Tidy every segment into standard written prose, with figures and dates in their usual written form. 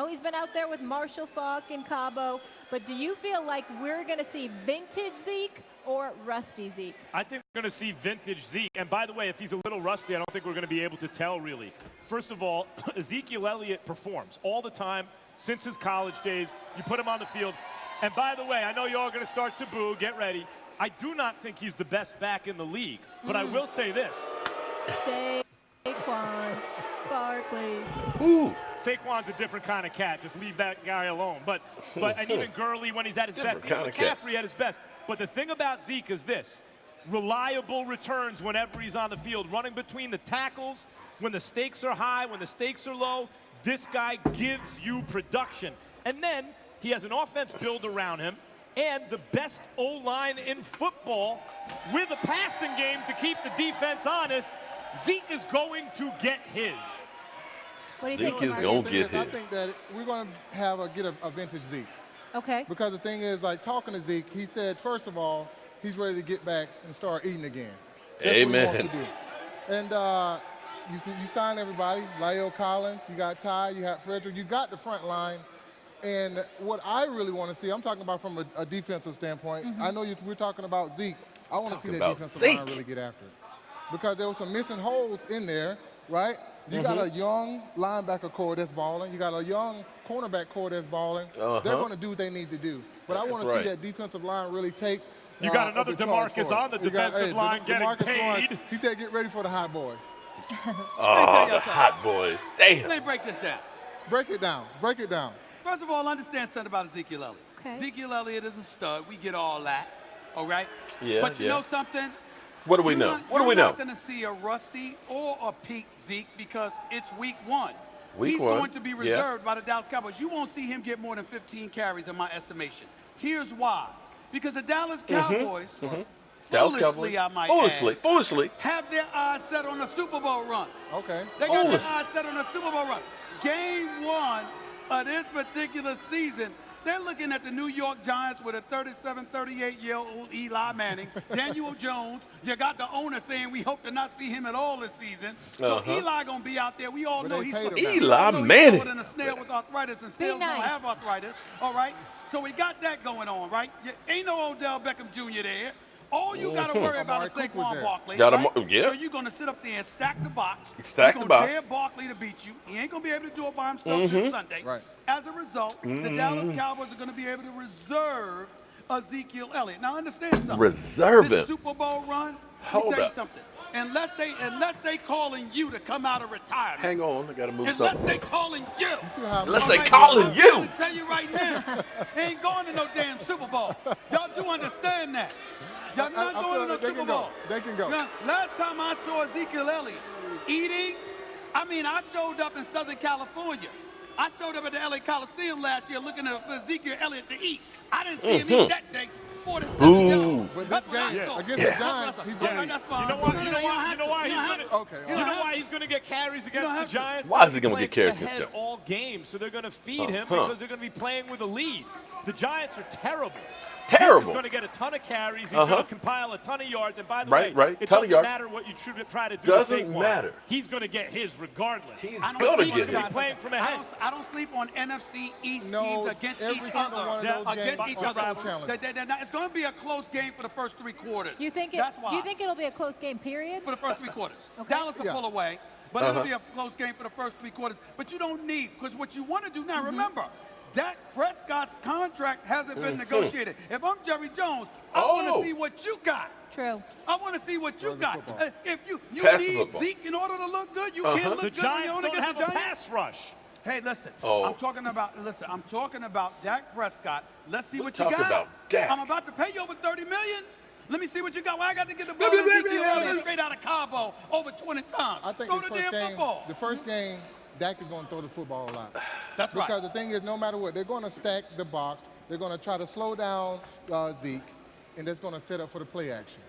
know he's been out there with Marshall Faulk and Cabo, but do you feel like we're going to see vintage Zeke or rusty Zeke? I think we're going to see vintage Zeke. And by the way, if he's a little rusty, I don't think we're going to be able to tell really. First of all, Ezekiel Elliott performs all the time since his college days. You put him on the field. And by the way, I know you're all going to start to boo. Get ready. I do not think he's the best back in the league. But I will say this. Saquon Barkley. Ooh. Saquon's a different kind of cat. Just leave that guy alone. But and even Gurley when he's at his best. Even McCaffrey at his best. But the thing about Zeke is this. Reliable returns whenever he's on the field. Running between the tackles, when the stakes are high, when the stakes are low. This guy gives you production. And then he has an offense built around him and the best O-line in football with a passing game to keep the defense honest. Zeke is going to get his. What do you Zeke is going to get his. I think that we're going to get a vintage Zeke. Okay. Because the thing is, like, talking to Zeke, he said, first of all, he's ready to get back and start eating again. That's Amen. what he wants to do. And you sign everybody, La'el Collins, you got Ty, you got Frederick, you got the front line. And what I really want to see, I'm talking about from a defensive standpoint. I know we're talking about Zeke. I want to see that defensive line really get after it. Because there were some missing holes in there, right? You got a young linebacker core that's balling. You got a young cornerback core that's balling. They're going to do what they need to do. But I want to see that defensive line really take You got another DeMarcus on the defensive line getting paid. Lawrence, he said, get ready for the hot boys. Oh, the hot boys. Damn. Let me break this down. Break it down. Break it down. First of all, understand something about Ezekiel Elliott. Okay. Ezekiel Elliott is a stud. We get all that. All right? Yeah, But you know something? What do we know? What do we know? You're not going to see a rusty or a peak Zeke because it's week one. He's going to be reserved by the Dallas Cowboys. You won't see him get more than 15 carries in my estimation. Here's why. Because the Dallas Cowboys, foolishly, I might add, foolishly, have their eyes set on a Super Bowl run. Okay. They got their eyes set on a Super Bowl run. Game one of this particular season, they're looking at the New York Giants with a 37, 38-year-old Eli Manning, Daniel Jones. You got the owner saying we hope to not see him at all this season. So Eli going to be out there. We all know he's Eli Manning. He's a snail with arthritis, and snails don't have arthritis. All right? So we got that going on, right? Ain't no Odell Beckham Jr. there. All you got to worry about is Saquon Barkley. Right? So you're going to sit up there and stack the box. You're going to dare Barkley to beat you. He ain't going to be able to do it by himself this Sunday. Right. As a result, the Dallas Cowboys are going to be able to reserve Ezekiel Elliott. Now, understand something. Reserve him. This Super Bowl run, let me tell you something. Unless they calling you to come out of retirement. Hang on, I got to move Unless something. they calling you. Unless they calling you. I'm tell you right now, they ain't going to no damn Super Bowl. Y'all do understand that. Y'all not going to no Super Bowl. They can go. Now, last time I saw Ezekiel Elliott eating, I showed up in Southern California. I showed up at the LA Coliseum last year looking at Ezekiel Elliott to eat. I didn't see him eat that day. 47 yards. But this game against the Giants, he's going to eat. You know why he's going to get carries against the Giants? Why is he going to get carries against the Giants? All game, so they're going to feed him because they're going to be playing with a lead. The Giants are terrible. He's going to get a ton of carries. He's going to compile a ton of yards. And by the way, it doesn't matter what you try to do. Doesn't matter. He's going to get his regardless. He's going to get his. Playing from ahead. I don't sleep on NFC East No, teams against every each single other. one of those Against games each are other. so challenging. It's going to be a close game for the first three quarters. Do you think That's why. Do you think it'll be a close game, period? For the first three quarters. Okay. Dallas will pull away, but it'll be a close game for the first three quarters. But you don't need, because what you want to do now, remember, Dak Prescott's contract hasn't been negotiated. If I'm Jerry Jones, I want to see what you got. True. I want to see what you got. If you need Zeke in order to look good, you can't look The good when you're Giants on don't against have the a Giants. pass rush. Hey, listen. I'm talking about Dak Prescott. Let's see what you got. About Dak. I'm about to pay you over $30 million. Let me see what you got. Why I got to get the ball straight out of Cabo over 20 times? I think Throw the damn football. the first game, Dak is going to throw the football a lot. That's right. Because the thing is, no matter what, they're going to stack the box. They're going to try to slow down Zeke, and that's going to set up for the play action.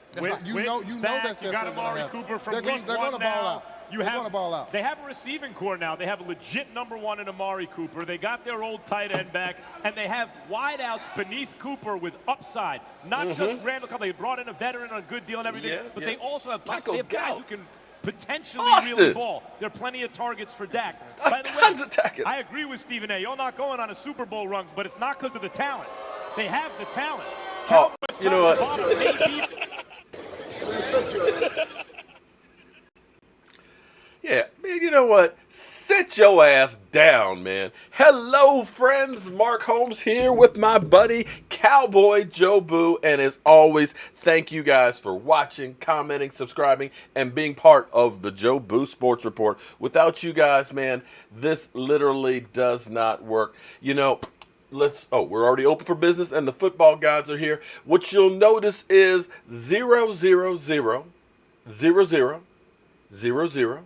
You know that's you got Amari Cooper from they're week one gonna now. ball out. They're going to ball out. They have a receiving core now. They have a legit number one in Amari Cooper. They got their old tight end back, and they have wideouts beneath Cooper with upside. Not just Randall Cobb. They brought in a veteran on a good deal and everything, but they also have guys who can potentially Austin. really ball. There are plenty of targets for Dak. By the Tons way, of targets. I agree with Stephen A. You're not going on a Super Bowl run, but it's not because of the talent. They have the talent. Oh, you know what? Yeah, man, you know what? Sit your ass down, man. Hello, friends. Mark Holmes here with my buddy Cowboy Joe Boo. And as always, thank you guys for watching, commenting, subscribing, and being part of the Joe Boo Sports Report. Without you guys, man, this literally does not work. You know, we're already open for business and the football gods are here. What you'll notice is 0, 0, 0, 0, 0, 0, 0.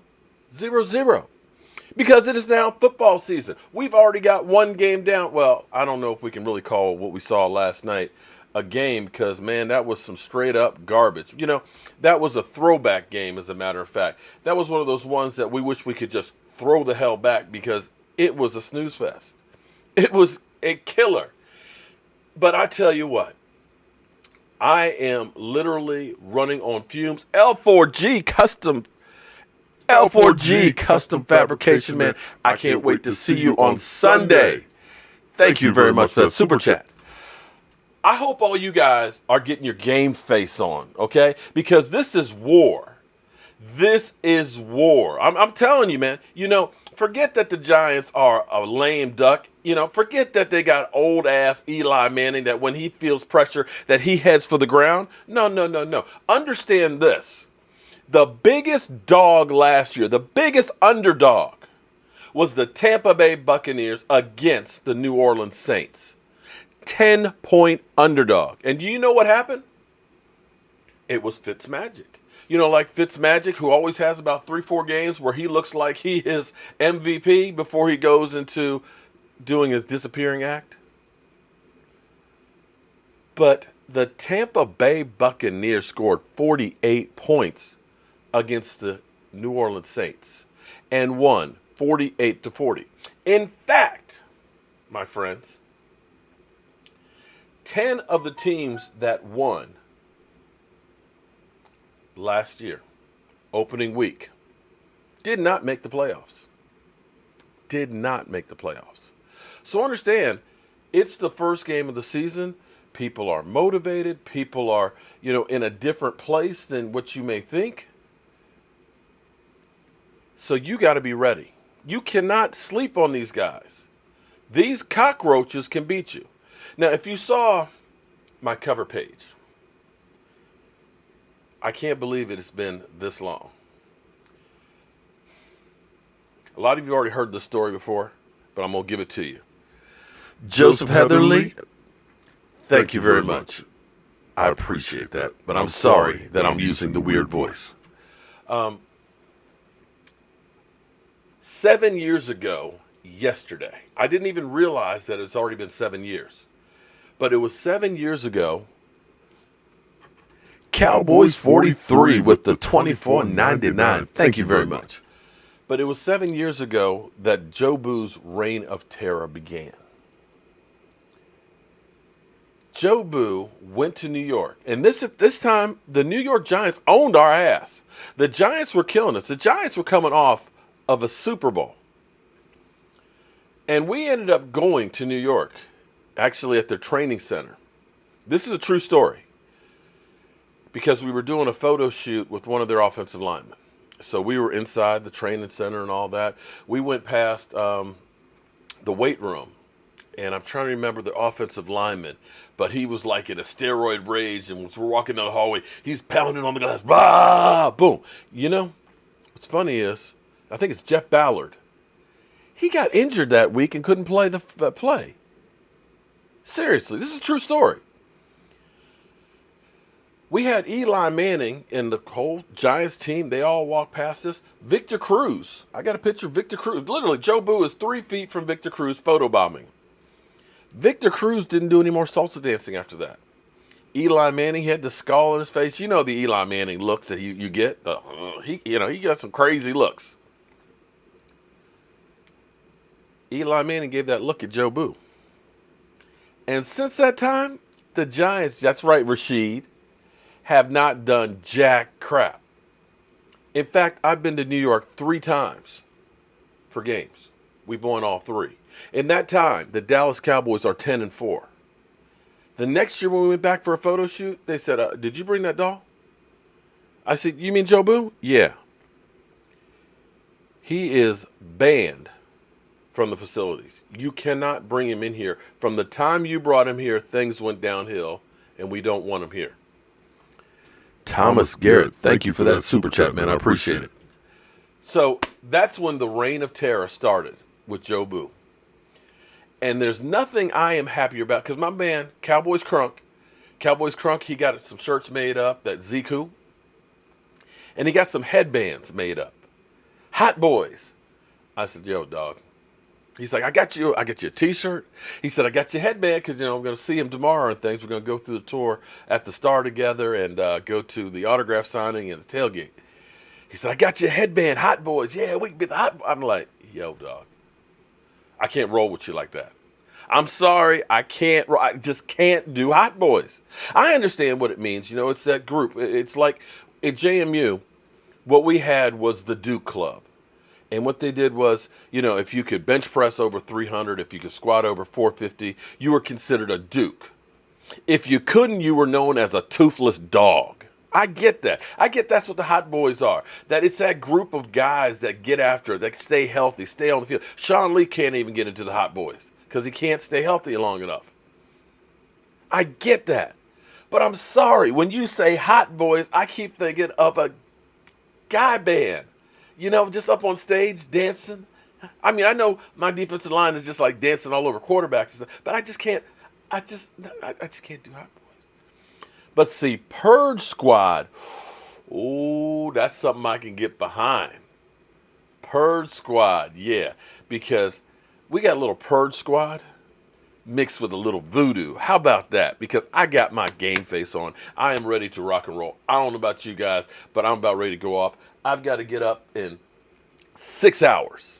0-0 because it is now football season. We've already got one game down. Well, I don't know if we can really call what we saw last night a game because, man, that was some straight up garbage. You know, that was a throwback game, as a matter of fact. That was one of those ones that we wish we could just throw the hell back because it was a snooze fest. It was a killer. But I tell you what, I am literally running on fumes. L4G Custom Fabrication, man. I can't wait to see you on Sunday. Thank you very much for that super chat. I hope all you guys are getting your game face on, okay? Because this is war. This is war. I'm telling you, man. You know, forget that the Giants are a lame duck. You know, forget that they got old-ass Eli Manning that when he feels pressure that he heads for the ground. No. Understand this. The biggest dog last year, the biggest underdog, was the Tampa Bay Buccaneers against the New Orleans Saints. 10-point underdog. And do you know what happened? It was Fitzmagic. You know, like Fitzmagic, who always has about 3-4 games where he looks like he is MVP before he goes into doing his disappearing act. But the Tampa Bay Buccaneers scored 48 points against the New Orleans Saints and won 48-40. In fact, my friends, 10 of the teams that won last year, opening week, did not make the playoffs. Did not make the playoffs. So understand, it's the first game of the season. People are motivated. People are, you know, in a different place than what you may think. So you got to be ready. You cannot sleep on these guys. These cockroaches can beat you. Now, if you saw my cover page, I can't believe it has been this long. A lot of you already heard this story before, but I'm going to give it to you. Joseph Heatherly, thank you very much. I appreciate that, but I'm sorry that I'm using the weird voice. 7 years ago, yesterday, I didn't even realize that it's already been 7 years. But it was 7 years ago. Cowboys 43 with the 24.99. Thank you very much. But it was 7 years ago that Joe Boo's reign of terror began. Joe Boo went to New York. And this time, the New York Giants owned our ass. The Giants were killing us. The Giants were coming off of a Super Bowl. And we ended up going to New York, actually at their training center. This is a true story because we were doing a photo shoot with one of their offensive linemen. So we were inside the training center and all that. We went past the weight room, and I'm trying to remember the offensive lineman, but he was like in a steroid rage, and as we're walking down the hallway, he's pounding on the glass, bah, boom. You know, what's funny is, I think it's Jeff Ballard. He got injured that week and couldn't play the play. Seriously, this is a true story. We had Eli Manning and the whole Giants team. They all walked past us. Victor Cruz. I got a picture of Victor Cruz. Literally, Joe Boo is 3 feet from Victor Cruz photobombing. Victor Cruz didn't do any more salsa dancing after that. Eli Manning had the skull on his face. You know the Eli Manning looks that you get. He got some crazy looks. Eli Manning gave that look at Joe Boo. And since that time, the Giants, that's right, Rashid, have not done jack crap. In fact, I've been to New York 3 times for games. We've won all 3. In that time, the Dallas Cowboys are 10-4. The next year when we went back for a photo shoot, they said, did you bring that doll? I said, you mean Joe Boo? Yeah. He is banned from the facilities. You cannot bring him in here. From the time you brought him here, things went downhill, and we don't want him here. Thomas Garrett, thank you for that super chat, man. I appreciate it. So that's when the reign of terror started with Joe Boo. And there's nothing I am happier about, because my man, Cowboys Crunk, he got some shirts made up, that Ziku. And he got some headbands made up. Hot Boys. I said, yo, dog. He's like, I got you a t-shirt. He said, I got your headband because, I'm going to see him tomorrow and things. We're going to go through the tour at the Star together and go to the autograph signing and the tailgate. He said, I got your headband, Hot Boys. Yeah, we can be the Hot Boys. I'm like, yo, dog. I can't roll with you like that. I'm sorry, I just can't do Hot Boys. I understand what it means. It's that group. It's like at JMU, what we had was the Duke Club. And what they did was, if you could bench press over 300, if you could squat over 450, you were considered a Duke. If you couldn't, you were known as a toothless dog. I get that. I get that's what the Hot Boys are. That it's that group of guys that get after it, that stay healthy, stay on the field. Sean Lee can't even get into the Hot Boys because he can't stay healthy long enough. I get that. But I'm sorry, when you say Hot Boys, I keep thinking of a guy band. Just up on stage dancing. I mean, I know my defensive line is just like dancing all over quarterbacks and stuff, but I just can't do Hot Boys. But see, Purge Squad, oh, that's something I can get behind. Purge Squad, yeah, because we got a little Purge Squad mixed with a little voodoo. How about that? Because I got my game face on. I am ready to rock and roll. I don't know about you guys, but I'm about ready to go off. I've got to get up in 6 hours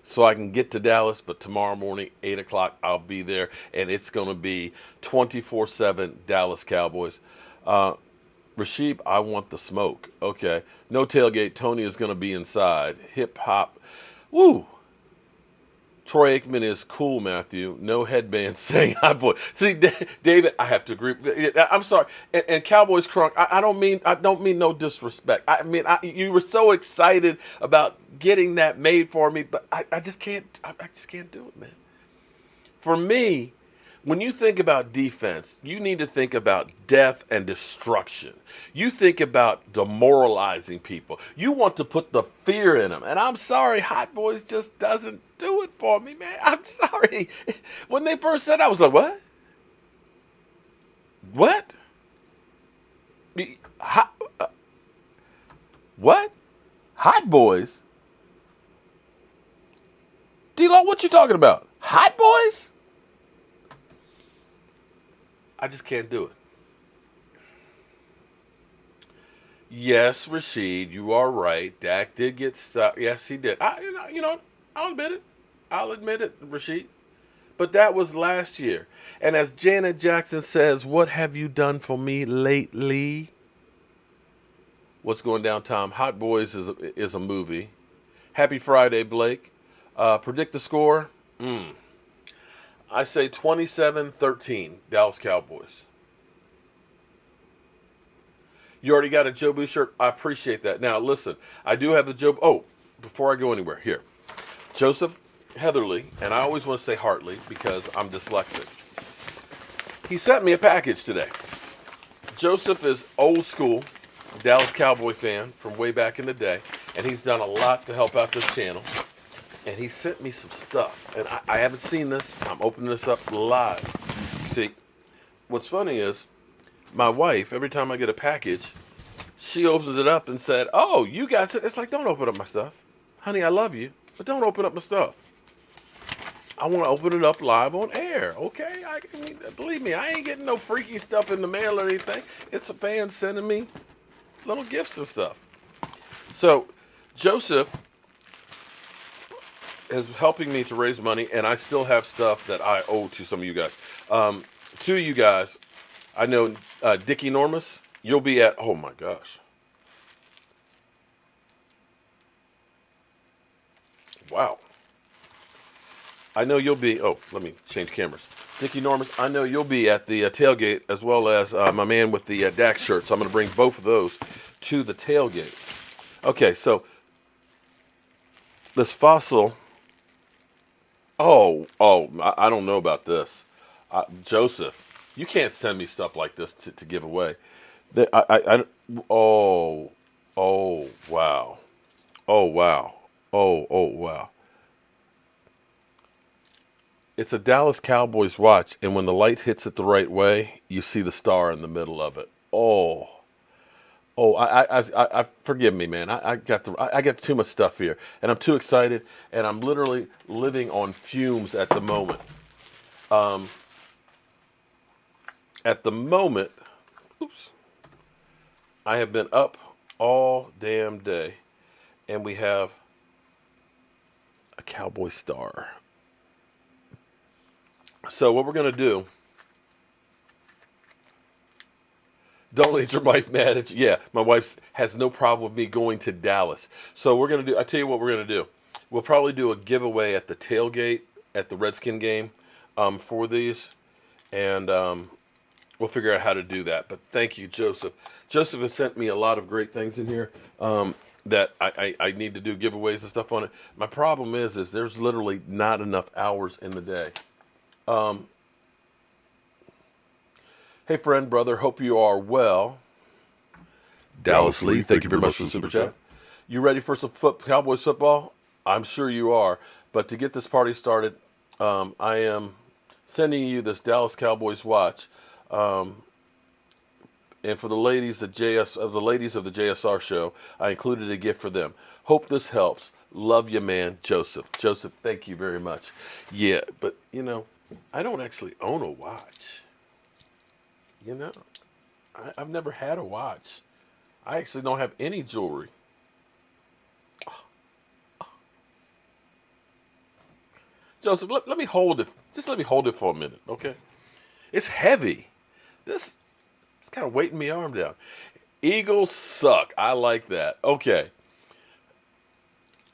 so I can get to Dallas, but tomorrow morning, 8 o'clock, I'll be there, and it's going to be 24/7 Dallas Cowboys. Rasheed, I want the smoke. Okay. No tailgate. Tony is going to be inside. Hip-hop. Woo. Troy Aikman is cool, Matthew. No headband saying hi, boy. See, David, I have to agree. I'm sorry. And Cowboys Crunk, I don't mean no disrespect. I mean, you were so excited about getting that made for me, but I just can't do it, man. For me, when you think about defense, you need to think about death and destruction. You think about demoralizing people. You want to put the fear in them. And I'm sorry, Hot Boys just doesn't do it for me, man. I'm sorry. When they first said, I was like, what? What? What? Hot Boys? D-Lo, what you talking about? Hot Boys? I just can't do it. Yes, Rasheed, you are right. Dak did get stuck. Yes, he did. I'll admit it. I'll admit it, Rasheed. But that was last year. And as Janet Jackson says, what have you done for me lately? What's going down, Tom? Hot Boys is a movie. Happy Friday, Blake. Predict the score? I say 27-13, Dallas Cowboys. You already got a Joe Boo shirt? I appreciate that. Now, listen, I do have the Joe... Oh, before I go anywhere, here. Joseph Heatherly, and I always want to say Hartley because I'm dyslexic. He sent me a package today. Joseph is old school, Dallas Cowboy fan from way back in the day, and he's done a lot to help out this channel. And he sent me some stuff, and I haven't seen this. I'm opening this up live. See, what's funny is my wife, every time I get a package, she opens it up and said, oh, you got it. It's like, don't open up my stuff. Honey, I love you, but don't open up my stuff. I want to open it up live on air, okay? Believe me, I ain't getting no freaky stuff in the mail or anything. It's a fan sending me little gifts and stuff. So, Joseph is helping me to raise money, and I still have stuff that I owe to some of you guys. To you guys, I know Dick Enormous, you'll be at, oh my gosh. Wow. I know you'll be, oh, let me change cameras. Dickie Normus, I know you'll be at the tailgate as well as my man with the Dak shirt. So I'm going to bring both of those to the tailgate. Okay, so this fossil, I don't know about this. Joseph, you can't send me stuff like this to give away. Oh, wow. Oh, wow. Oh, wow. It's a Dallas Cowboys watch, and when the light hits it the right way, you see the star in the middle of it. I forgive me, man. I got too much stuff here, and I'm too excited, and I'm literally living on fumes at the moment. Oops. I have been up all damn day, and we have a Cowboy star. So what we're going to do, don't let your wife mad at you. Yeah, my wife has no problem with me going to Dallas. So we're going to do, I tell you what we're going to do. We'll probably do a giveaway at the tailgate at the Redskin game for these. And we'll figure out how to do that. But thank you, Joseph. Joseph has sent me a lot of great things in here that I need to do giveaways and stuff on it. My problem is there's literally not enough hours in the day. Hey, friend, brother, hope you are well. Dallas Lee, thank you very much for the super chat. You ready for some Cowboys football? I'm sure you are. But to get this party started, I am sending you this Dallas Cowboys watch. And for the ladies of the JSR show, I included a gift for them. Hope this helps. Love you, man, Joseph. Joseph, thank you very much. Yeah, but, you know, I don't actually own a watch. You know, I've never had a watch. I actually don't have any jewelry. Joseph, let me hold it. Just let me hold it for a minute, okay? It's heavy. It's kind of weighting my arm down. Eagles suck. I like that. Okay.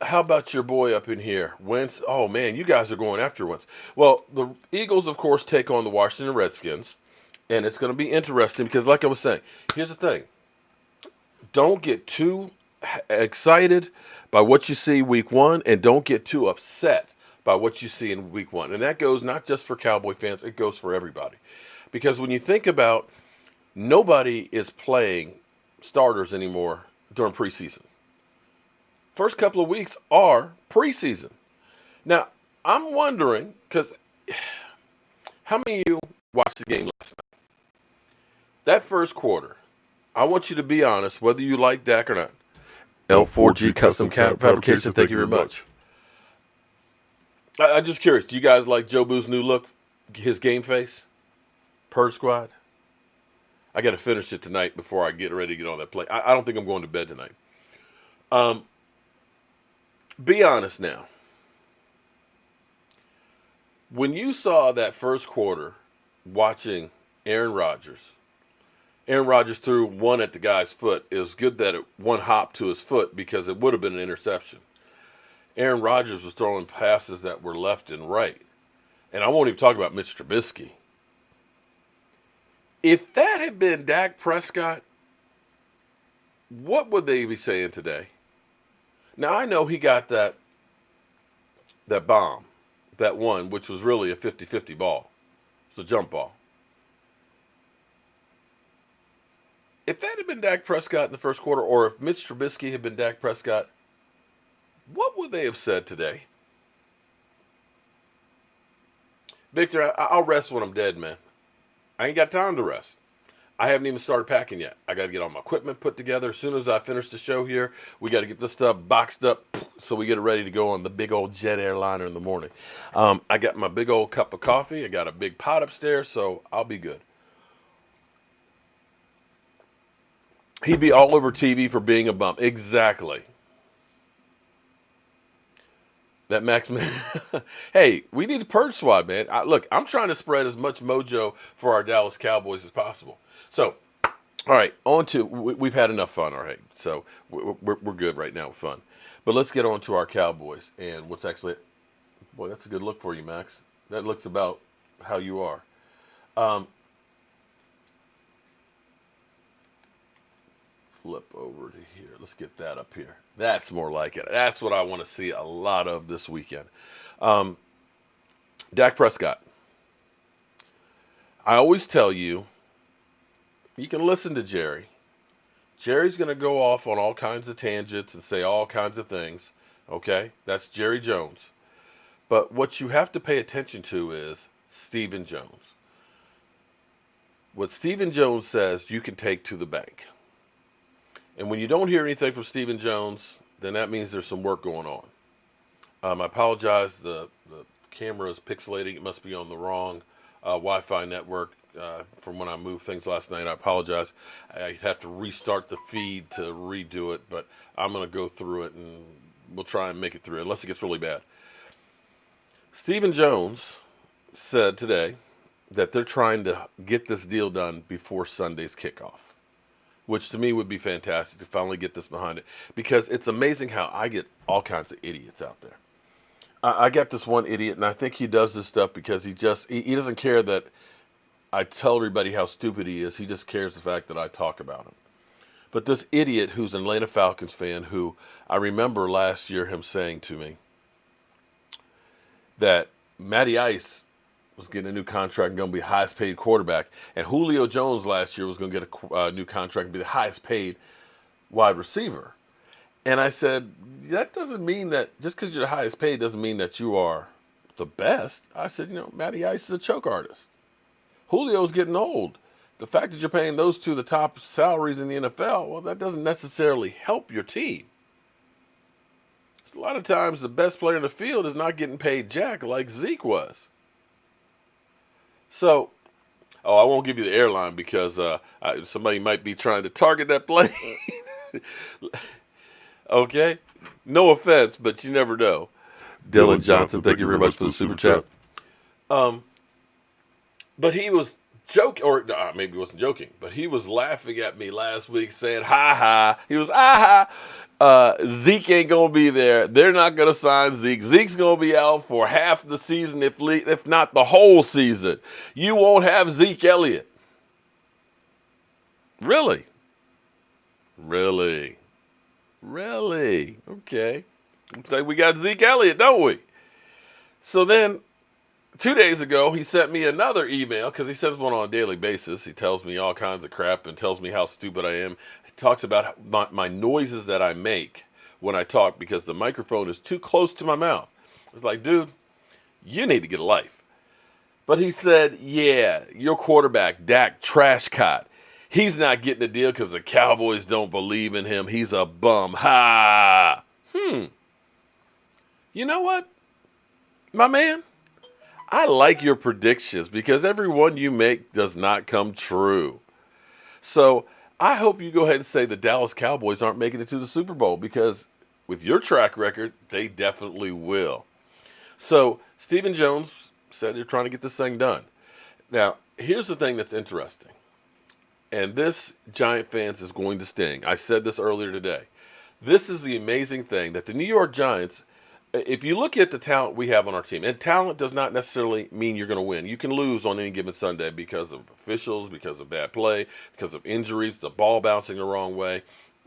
How about your boy up in here? Wentz? Oh, man, you guys are going after Wentz. Well, the Eagles, of course, take on the Washington Redskins. And it's going to be interesting because, like I was saying, here's the thing. Don't get too excited by what you see week one, and don't get too upset by what you see in week one. And that goes not just for Cowboy fans, it goes for everybody. Because when you think about, nobody is playing starters anymore during preseason. First couple of weeks are preseason. Now, I'm wondering, because how many of you watched the game last night? That first quarter, I want you to be honest, whether you like Dak or not. L4G Custom Fabrication, thank you very much. I'm just curious, do you guys like Joe Boo's new look? His game face? Purge Squad? I got to finish it tonight before I get ready to get on that plane. I don't think I'm going to bed tonight. Be honest now. When you saw that first quarter watching Aaron Rodgers threw one at the guy's foot. It was good that it one hopped to his foot because it would have been an interception. Aaron Rodgers was throwing passes that were left and right. And I won't even talk about Mitch Trubisky. If that had been Dak Prescott, what would they be saying today? Now, I know he got that bomb, that one, which was really a 50-50 ball. It's a jump ball. If that had been Dak Prescott in the first quarter, or if Mitch Trubisky had been Dak Prescott, what would they have said today? Victor, I'll rest when I'm dead, man. I ain't got time to rest. I haven't even started packing yet. I got to get all my equipment put together. As soon as I finish the show here, we got to get this stuff boxed up so we get it ready to go on the big old jet airliner in the morning. I got my big old cup of coffee. I got a big pot upstairs, so I'll be good. He'd be all over TV for being a bum. Exactly. That Max man. Hey, we need a purge squad, man. Look, I'm trying to spread as much mojo for our Dallas Cowboys as possible. So, All right, on to we've had enough fun. All right, so we're good right now with fun, but let's get on to our Cowboys and what's actually. Boy, that's a good look for you, Max. That looks about how you are. Flip over to here. Let's get that up here. That's more like it. That's what I want to see a lot of this weekend. Dak Prescott. I always tell you, you can listen to Jerry. Jerry's going to go off on all kinds of tangents and say all kinds of things. Okay? That's Jerry Jones. But what you have to pay attention to is Stephen Jones. What Stephen Jones says, you can take to the bank. And when you don't hear anything from Stephen Jones, then that means there's some work going on. I apologize. The camera is pixelating. It must be on the wrong Wi-Fi network from when I moved things last night. I apologize. I have to restart the feed to redo it, but I'm going to go through it and we'll try and make it through, unless it gets really bad. Stephen Jones said today that they're trying to get this deal done before Sunday's kickoff, which to me would be fantastic to finally get this behind it, because it's amazing how I get all kinds of idiots out there. I got this one idiot, and I think he does this stuff because he doesn't care that I tell everybody how stupid he is. He just cares the fact that I talk about him. But this idiot who's an Atlanta Falcons fan, who I remember last year him saying to me that Matty Ice was getting a new contract and going to be the highest paid quarterback, and Julio Jones last year was going to get a new contract and be the highest paid wide receiver. And I said, that doesn't mean that just because you're the highest paid doesn't mean that you are the best. I said, Matty Ice is a choke artist. Julio's getting old. The fact that you're paying those two the top salaries in the NFL, well, that doesn't necessarily help your team. A lot of times the best player in the field is not getting paid jack like Zeke was. So, I won't give you the airline because somebody might be trying to target that plane. Okay? No offense, but you never know. Dylan Johnson, thank you very much for the super chat. But he was joking, or maybe he wasn't joking, but he was laughing at me last week saying, ha ha. He was, Zeke ain't going to be there. They're not going to sign Zeke. Zeke's going to be out for half the season, if not the whole season. You won't have Zeke Elliott. Really? Really? Really? Okay. Looks like we got Zeke Elliott, don't we? So then, 2 days ago, he sent me another email, because he sends one on a daily basis. He tells me all kinds of crap and tells me how stupid I am. He talks about my noises that I make when I talk because the microphone is too close to my mouth. It's like, dude, you need to get a life. But he said, yeah, your quarterback, Dak Prescott, he's not getting a deal because the Cowboys don't believe in him. He's a bum. Ha! You know what, my man? I like your predictions because every one you make does not come true. So I hope you go ahead and say the Dallas Cowboys aren't making it to the Super Bowl, because with your track record, they definitely will. So Stephen Jones said they're trying to get this thing done. Now, here's the thing that's interesting. And this, Giant fans, is going to sting. I said this earlier today. This is the amazing thing, that the New York Giants, if you look at the talent we have on our team, and talent does not necessarily mean you're going to win. You can lose on any given Sunday because of officials, because of bad play, because of injuries, the ball bouncing the wrong way.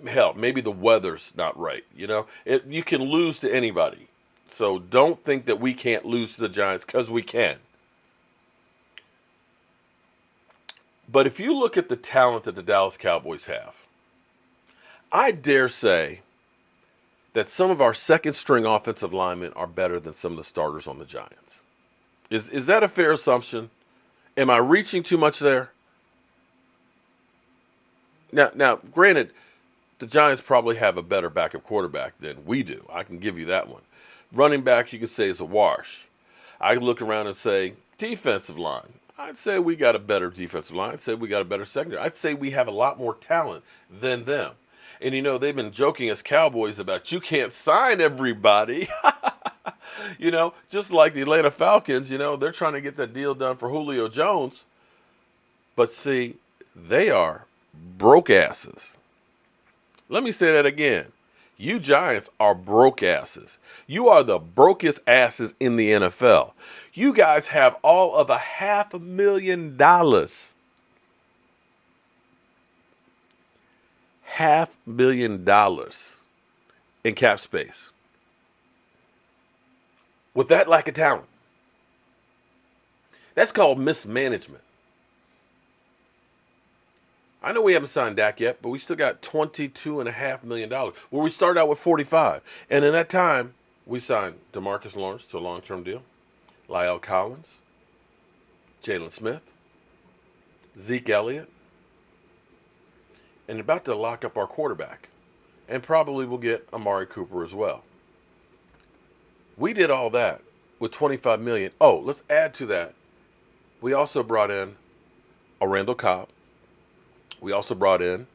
Hell, maybe the weather's not right. You can lose to anybody. So don't think that we can't lose to the Giants, because we can. But if you look at the talent that the Dallas Cowboys have, I dare say that some of our second-string offensive linemen are better than some of the starters on the Giants. Is that a fair assumption? Am I reaching too much there? Now, granted, the Giants probably have a better backup quarterback than we do. I can give you that one. Running back, you could say, is a wash. I look around and say, defensive line. I'd say we got a better defensive line. I'd say we got a better secondary. I'd say we have a lot more talent than them. And, they've been joking as Cowboys about you can't sign everybody. Just like the Atlanta Falcons, they're trying to get that deal done for Julio Jones. But see, they are broke asses. Let me say that again. You Giants are broke asses. You are the brokest asses in the NFL. You guys have all of $500,000. $500,000 in cap space. With that lack of talent. That's called mismanagement. I know we haven't signed Dak yet, but we still got $22.5 million. Well, we started out with 45. And in that time, we signed DeMarcus Lawrence to a long-term deal, La'el Collins, Jalen Smith, Zeke Elliott, and about to lock up our quarterback. And probably we'll get Amari Cooper as well. We did all that with $25 million. Oh, let's add to that. We also brought in a Randall Cobb. We also brought in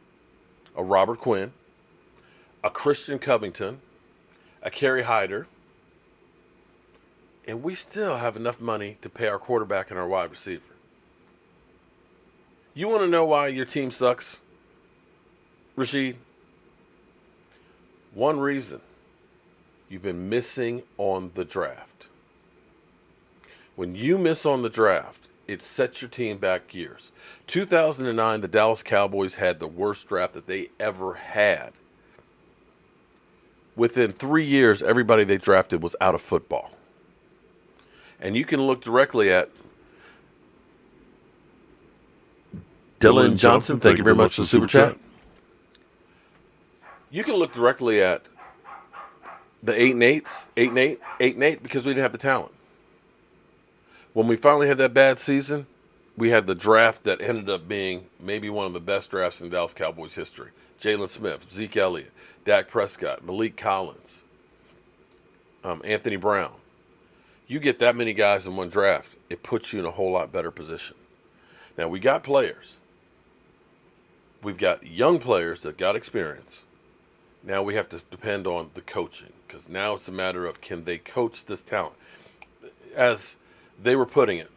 a Robert Quinn, a Christian Covington, a Kerry Hyder, and we still have enough money to pay our quarterback and our wide receiver. You want to know why your team sucks, Rashid? One reason. You've been missing on the draft. When you miss on the draft, it sets your team back years. 2009, the Dallas Cowboys had the worst draft that they ever had. Within 3 years, everybody they drafted was out of football. And you can look directly at Dylan Johnson. Thank you very much for the super chat. You can look directly at the 8-8 because we didn't have the talent. When we finally had that bad season, we had the draft that ended up being maybe one of the best drafts in Dallas Cowboys history. Jalen Smith, Zeke Elliott, Dak Prescott, Malik Collins, Anthony Brown. You get that many guys in one draft, it puts you in a whole lot better position. Now, we got players. We've got young players that got experience. Now we have to depend on the coaching because now it's a matter of can they coach this talent. As they were putting it,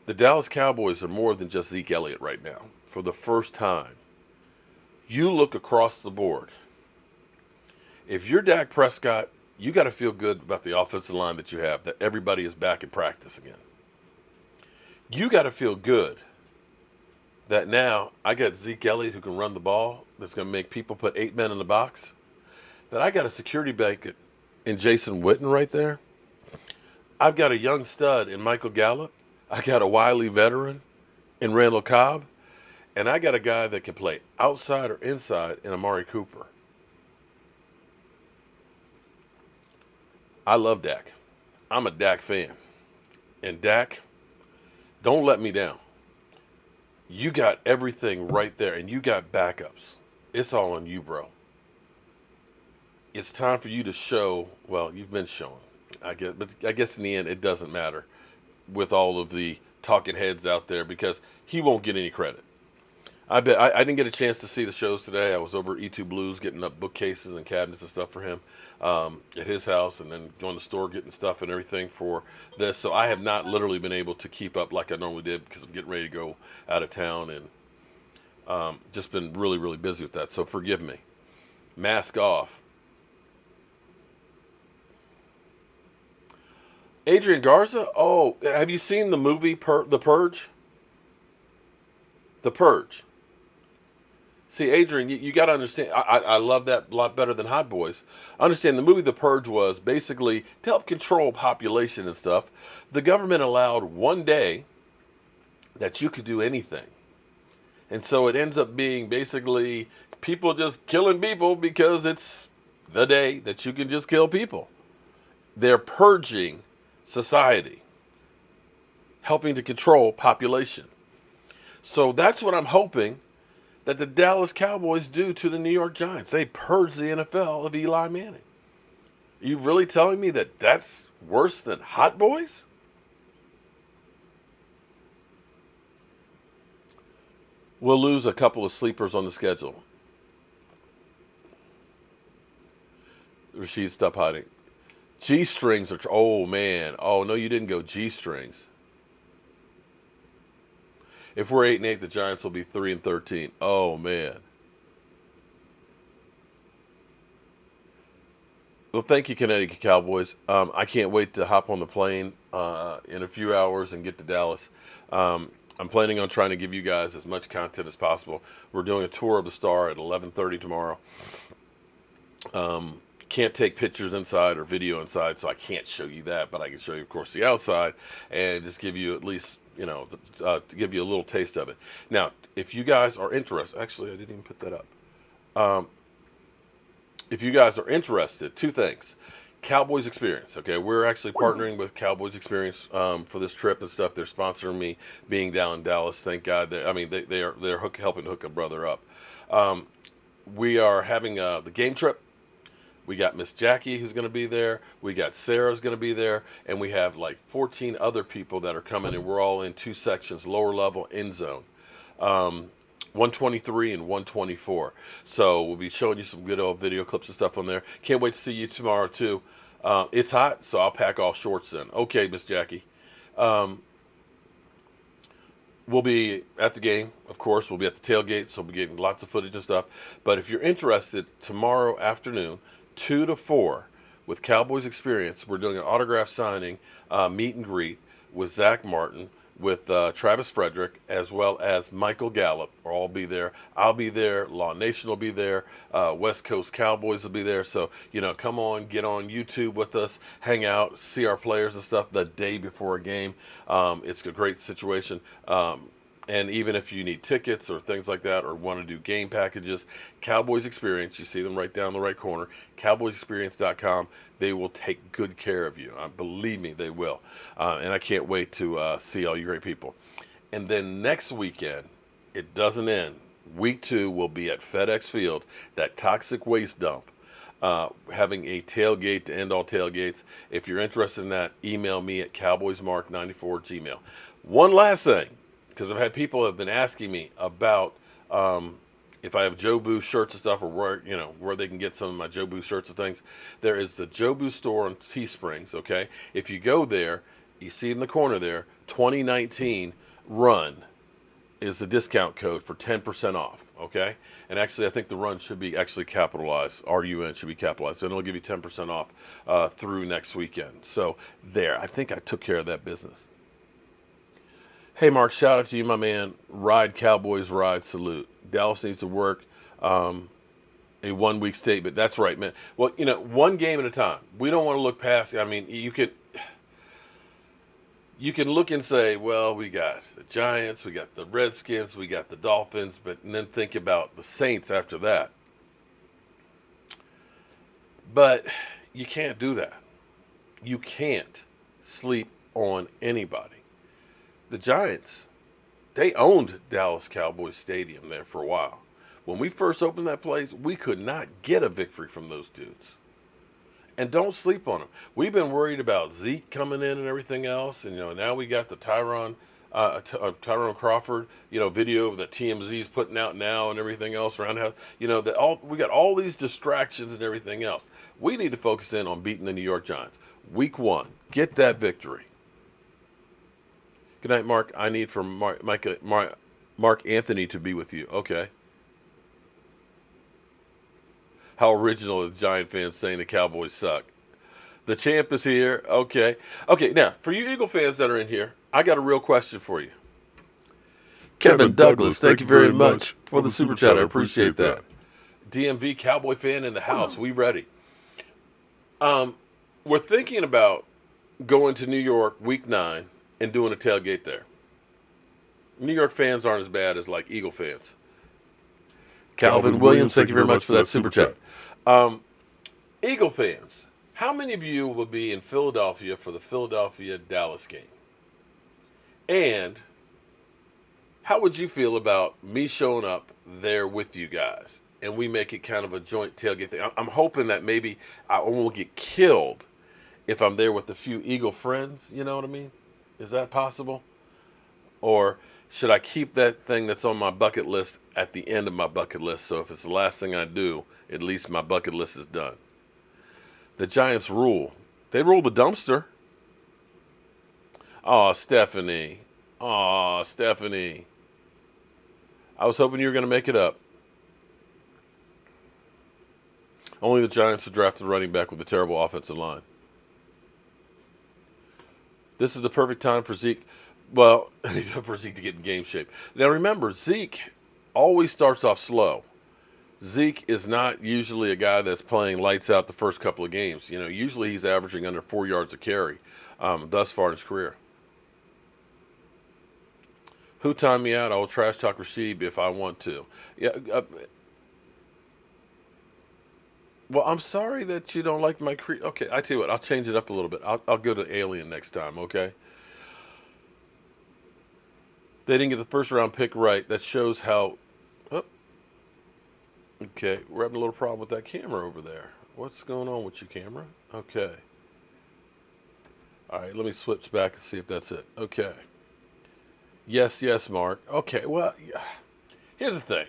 the Dallas Cowboys are more than just Zeke Elliott right now. For the first time, you look across the board. If you're Dak Prescott, you got to feel good about the offensive line that you have, that everybody is back in practice again. You got to feel good that now I got Zeke Elliott who can run the ball, that's going to make people put 8 men in the box, that I got a security blanket in Jason Witten right there. I've got a young stud in Michael Gallup. I got a wily veteran in Randall Cobb. And I got a guy that can play outside or inside in Amari Cooper. I love Dak. I'm a Dak fan. And Dak, don't let me down. You got everything right there, and you got backups. It's all on you, bro. It's time for you to show, well, you've been showing. But I guess in the end, it doesn't matter with all of the talking heads out there because he won't get any credit. I didn't get a chance to see the shows today. I was over at E2 Blues getting up bookcases and cabinets and stuff for him at his house, and then going to the store getting stuff and everything for this. So I have not literally been able to keep up like I normally did because I'm getting ready to go out of town and just been really, really busy with that. So forgive me. Mask off. Adrian Garza? Oh, have you seen the movie The Purge? The Purge. See, Adrian, you got to understand, I love that a lot better than Hot Boys. I understand the movie The Purge was basically to help control population and stuff. The government allowed one day that you could do anything. And so it ends up being basically people just killing people because it's the day that you can just kill people. They're purging society, helping to control population. So that's what I'm hoping that the Dallas Cowboys do to the New York Giants. They purge the NFL of Eli Manning. Are you really telling me that that's worse than Hot Boys? We'll lose a couple of sleepers on the schedule. Rashid, stop hiding. G-strings are, oh man. Oh no, you didn't go G-strings. If we're 8-8, the Giants will be 3-13. Oh man. Well, thank you, Connecticut Cowboys. I can't wait to hop on the plane in a few hours and get to Dallas. I'm planning on trying to give you guys as much content as possible. We're doing a tour of the Star at 11:30 tomorrow. Can't take pictures inside or video inside, so I can't show you that, but I can show you, of course, the outside and just give you at least, to give you a little taste of it. Now, if you guys are interested, actually, I didn't even put that up. If you guys are interested, two things. Cowboys Experience, okay? We're actually partnering with Cowboys Experience for this trip and stuff. They're sponsoring me being down in Dallas. Thank God. They're helping hook a brother up. We are having the game trip. We got Miss Jackie who's going to be there. We got Sarah's going to be there. And we have like 14 other people that are coming, and we're all in two sections, lower level, end zone. 123 and 124. So we'll be showing you some good old video clips and stuff on there. Can't wait to see you tomorrow too. It's hot, so I'll pack all shorts then. Okay, Miss Jackie. We'll be at the game, of course. We'll be at the tailgate, so we'll be getting lots of footage and stuff. But if you're interested, tomorrow afternoon, 2 to 4, with Cowboys Experience, we're doing an autograph signing, meet and greet with Zach Martin, with Travis Frederick, as well as Michael Gallup. We'll all be there. I'll be there. Law Nation will be there. West Coast Cowboys will be there. So, come on, get on YouTube with us, hang out, see our players and stuff the day before a game. It's a great situation. And even if you need tickets or things like that, or want to do game packages, Cowboys Experience, you see them right down the right corner, cowboysexperience.com. They will take good care of you. Believe me, they will. And I can't wait to see all you great people. And then next weekend, it doesn't end. Week 2 will be at FedEx Field, that toxic waste dump, having a tailgate to end all tailgates. If you're interested in that, email me at cowboysmark94@gmail.com. One last thing, because I've had people have been asking me about if I have Jobu shirts and stuff, or where they can get some of my Jobu shirts and things. There is the Jobu store on Teesprings, okay? If you go there, you see in the corner there, 2019 RUN is the discount code for 10% off, okay? And actually, I think the RUN should be actually capitalized. RUN should be capitalized. And it'll give you 10% off through next weekend. So there, I think I took care of that business. Hey, Mark, shout out to you, my man. Ride Cowboys, ride, salute. Dallas needs to work a 1-week statement. That's right, man. Well, one game at a time. We don't want to look past. I mean, you can look and say, well, we got the Giants, we got the Redskins, we got the Dolphins, and then think about the Saints after that. But you can't do that. You can't sleep on anybody. The Giants, they owned Dallas Cowboys Stadium there for a while. When we first opened that place, we could not get a victory from those dudes. And don't sleep on them. We've been worried about Zeke coming in and everything else, and now we got the Tyrone Crawford, video that TMZ is putting out now and everything else around the house. We got all these distractions and everything else. We need to focus in on beating the New York Giants. Week 1, get that victory. Good night, Mark. I need for Mark Anthony to be with you. Okay. How original is Giant fans saying the Cowboys suck. The champ is here. Okay. Okay, now, for you Eagle fans that are in here, I got a real question for you. Kevin Douglas, thank you very much for the super chat. I appreciate that. DMV Cowboy fan in the house. We ready. We're thinking about going to New York week 9 and doing a tailgate there. New York fans aren't as bad as like Eagle fans. Calvin Williams, thank you very much for that super chat. Eagle fans, how many of you will be in Philadelphia for the Philadelphia-Dallas game? And how would you feel about me showing up there with you guys and we make it kind of a joint tailgate thing? I'm hoping that maybe I won't get killed if I'm there with a few Eagle friends, you know what I mean? Is that possible? Or should I keep that thing that's on my bucket list at the end of my bucket list, so if it's the last thing I do, at least my bucket list is done? The Giants rule. They rule the dumpster. Oh, Stephanie. Oh, Stephanie. I was hoping you were going to make it up. Only the Giants have drafted a running back with a terrible offensive line. This is the perfect time for Zeke. Well, for Zeke to get in game shape. Now remember, Zeke always starts off slow. Zeke is not usually a guy that's playing lights out the first couple of games. You know, usually he's averaging under 4 yards a carry thus far in his career. Who timed me out? I will trash talk Rasheed if I want to. Yeah. Well, I'm sorry that you don't like my Okay, I tell you what, I'll change it up a little bit. I'll go to Alien next time, okay? They didn't get the first round pick right. That shows how... Oh, okay, we're having a little problem with that camera over there. What's going on with your camera? Okay. All right, let me switch back and see if that's it. Okay. Yes, Mark. Okay, well, here's the thing.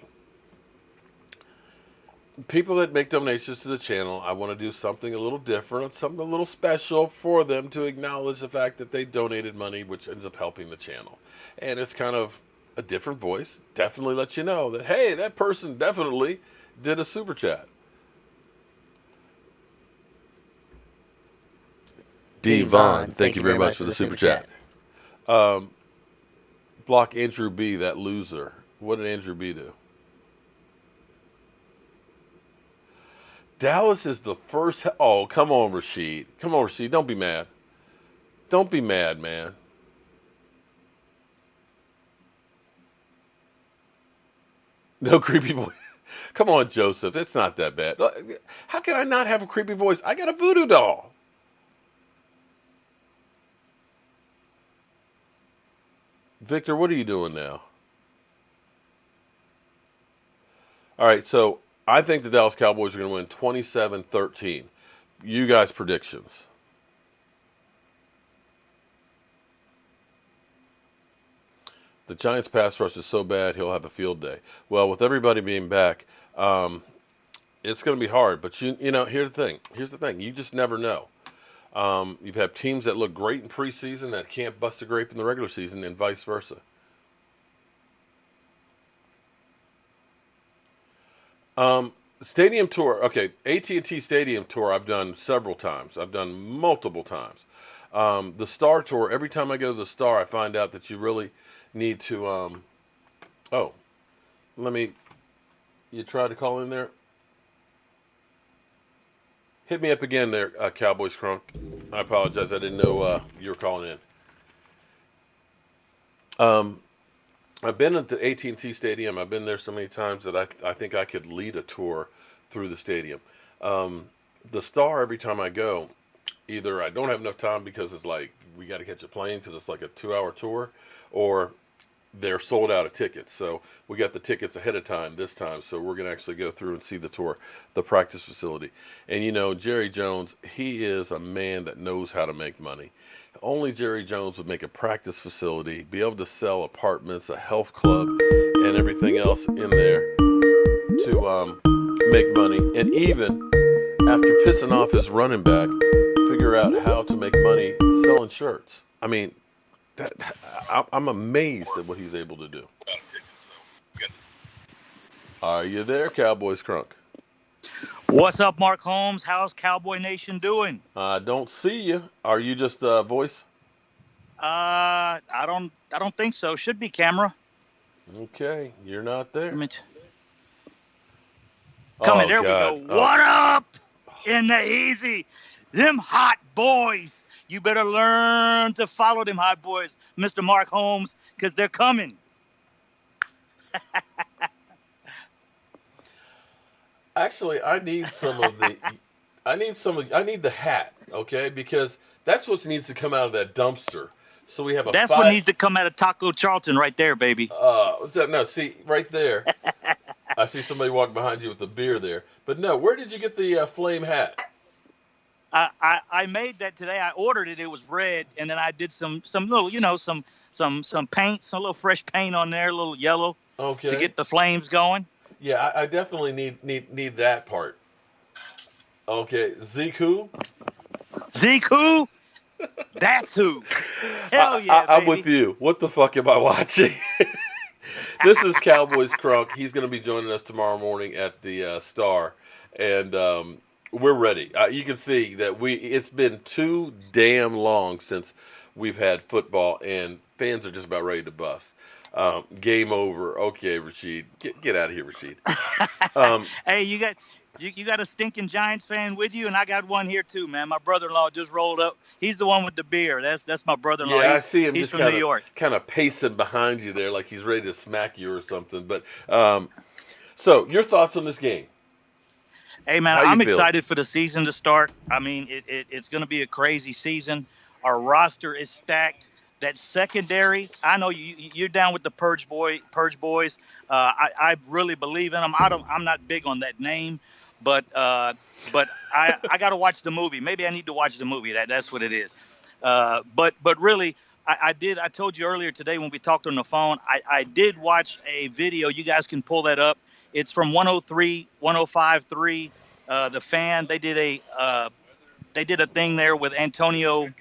People that make donations to the channel, I want to do something a little different, something a little special for them to acknowledge the fact that they donated money, which ends up helping the channel. And it's kind of a different voice. Definitely let you know that, hey, that person definitely did a super chat. Devon, thank you very much for the super chat. Block Andrew B, that loser. What did Andrew B do? Dallas is the first. Oh, come on, Rasheed. Come on, Rasheed. Don't be mad. Don't be mad, man. No creepy voice. Come on, Joseph. It's not that bad. How can I not have a creepy voice? I got a voodoo doll. Victor, what are you doing now? All right, so I think the Dallas Cowboys are going to win 27-13. You guys' predictions. The Giants' pass rush is so bad he'll have a field day. Well, with everybody being back, it's going to be hard. But you know, here's the thing. You just never know. You've had teams that look great in preseason that can't bust a grape in the regular season, and vice versa. Stadium tour. Okay, AT&T Stadium tour I've done several times. I've done multiple times. The Star tour, every time I go to the Star, I find out that you really need to... You tried to call in there? Hit me up again there, Cowboys Crunk. I apologize. I didn't know you were calling in. I've been at the AT&T Stadium. I've been there so many times that I think I could lead a tour through the stadium. The Star, every time I go, either I don't have enough time because it's like we got to catch a plane because it's like a 2-hour tour, or they're sold out of tickets. So we got the tickets ahead of time this time. So we're going to actually go through and see the tour, the practice facility. And, you know, Jerry Jones, he is a man that knows how to make money. Only Jerry Jones would make a practice facility, be able to sell apartments, a health club, and everything else in there to make money. And even after pissing off his running back, figure out how to make money selling shirts. I mean, I'm amazed at what he's able to do. Are you there, Cowboys Crunk? What's up, Mark Holmes? How's Cowboy Nation doing? I don't see you. Are you just a voice? I don't think so. Should be camera. Okay, you're not there. Coming, there God. We go. What up in the easy? Them hot boys. You better learn to follow them hot boys, Mr. Mark Holmes, because they're coming. Actually, I need the hat, okay? Because that's what needs to come out of that dumpster. So we have a. That's what needs to come out of Taco Charlton right there, baby. What's that? No, see right there. I see somebody walking behind you with a beer there. But no, where did you get the flame hat? I made that today. I ordered it. It was red, and then I did some little, some paint, some little fresh paint on there, a little yellow, okay, to get the flames going. Yeah, I definitely need that part. Okay, Zeke who? Zeke who? That's who. Hell yeah, I'm with you. What the fuck am I watching? This is Cowboys Crunk. He's going to be joining us tomorrow morning at the Star, and we're ready. You can see that it's been too damn long since we've had football, and fans are just about ready to bust. Game over. Okay, Rashid, get out of here, Rashid. Hey, you got a stinking Giants fan with you, and I got one here too, man. My brother-in-law just rolled up. He's the one with the beer. That's my brother-in-law. Yeah, I see him he's just from New York. kind of pacing behind you there, like he's ready to smack you or something. But so your thoughts on this game? Hey, man, I'm excited for the season to start. I mean, it's going to be a crazy season. Our roster is stacked. That secondary, I know you're down with the Purge Boys. I really believe in them. I'm not big on that name, but I got to watch the movie. Maybe I need to watch the movie. That's what it is. But really, I told you earlier today when we talked on the phone, I did watch a video. You guys can pull that up. It's from 105.3. The Fan. They did a thing there with Antoine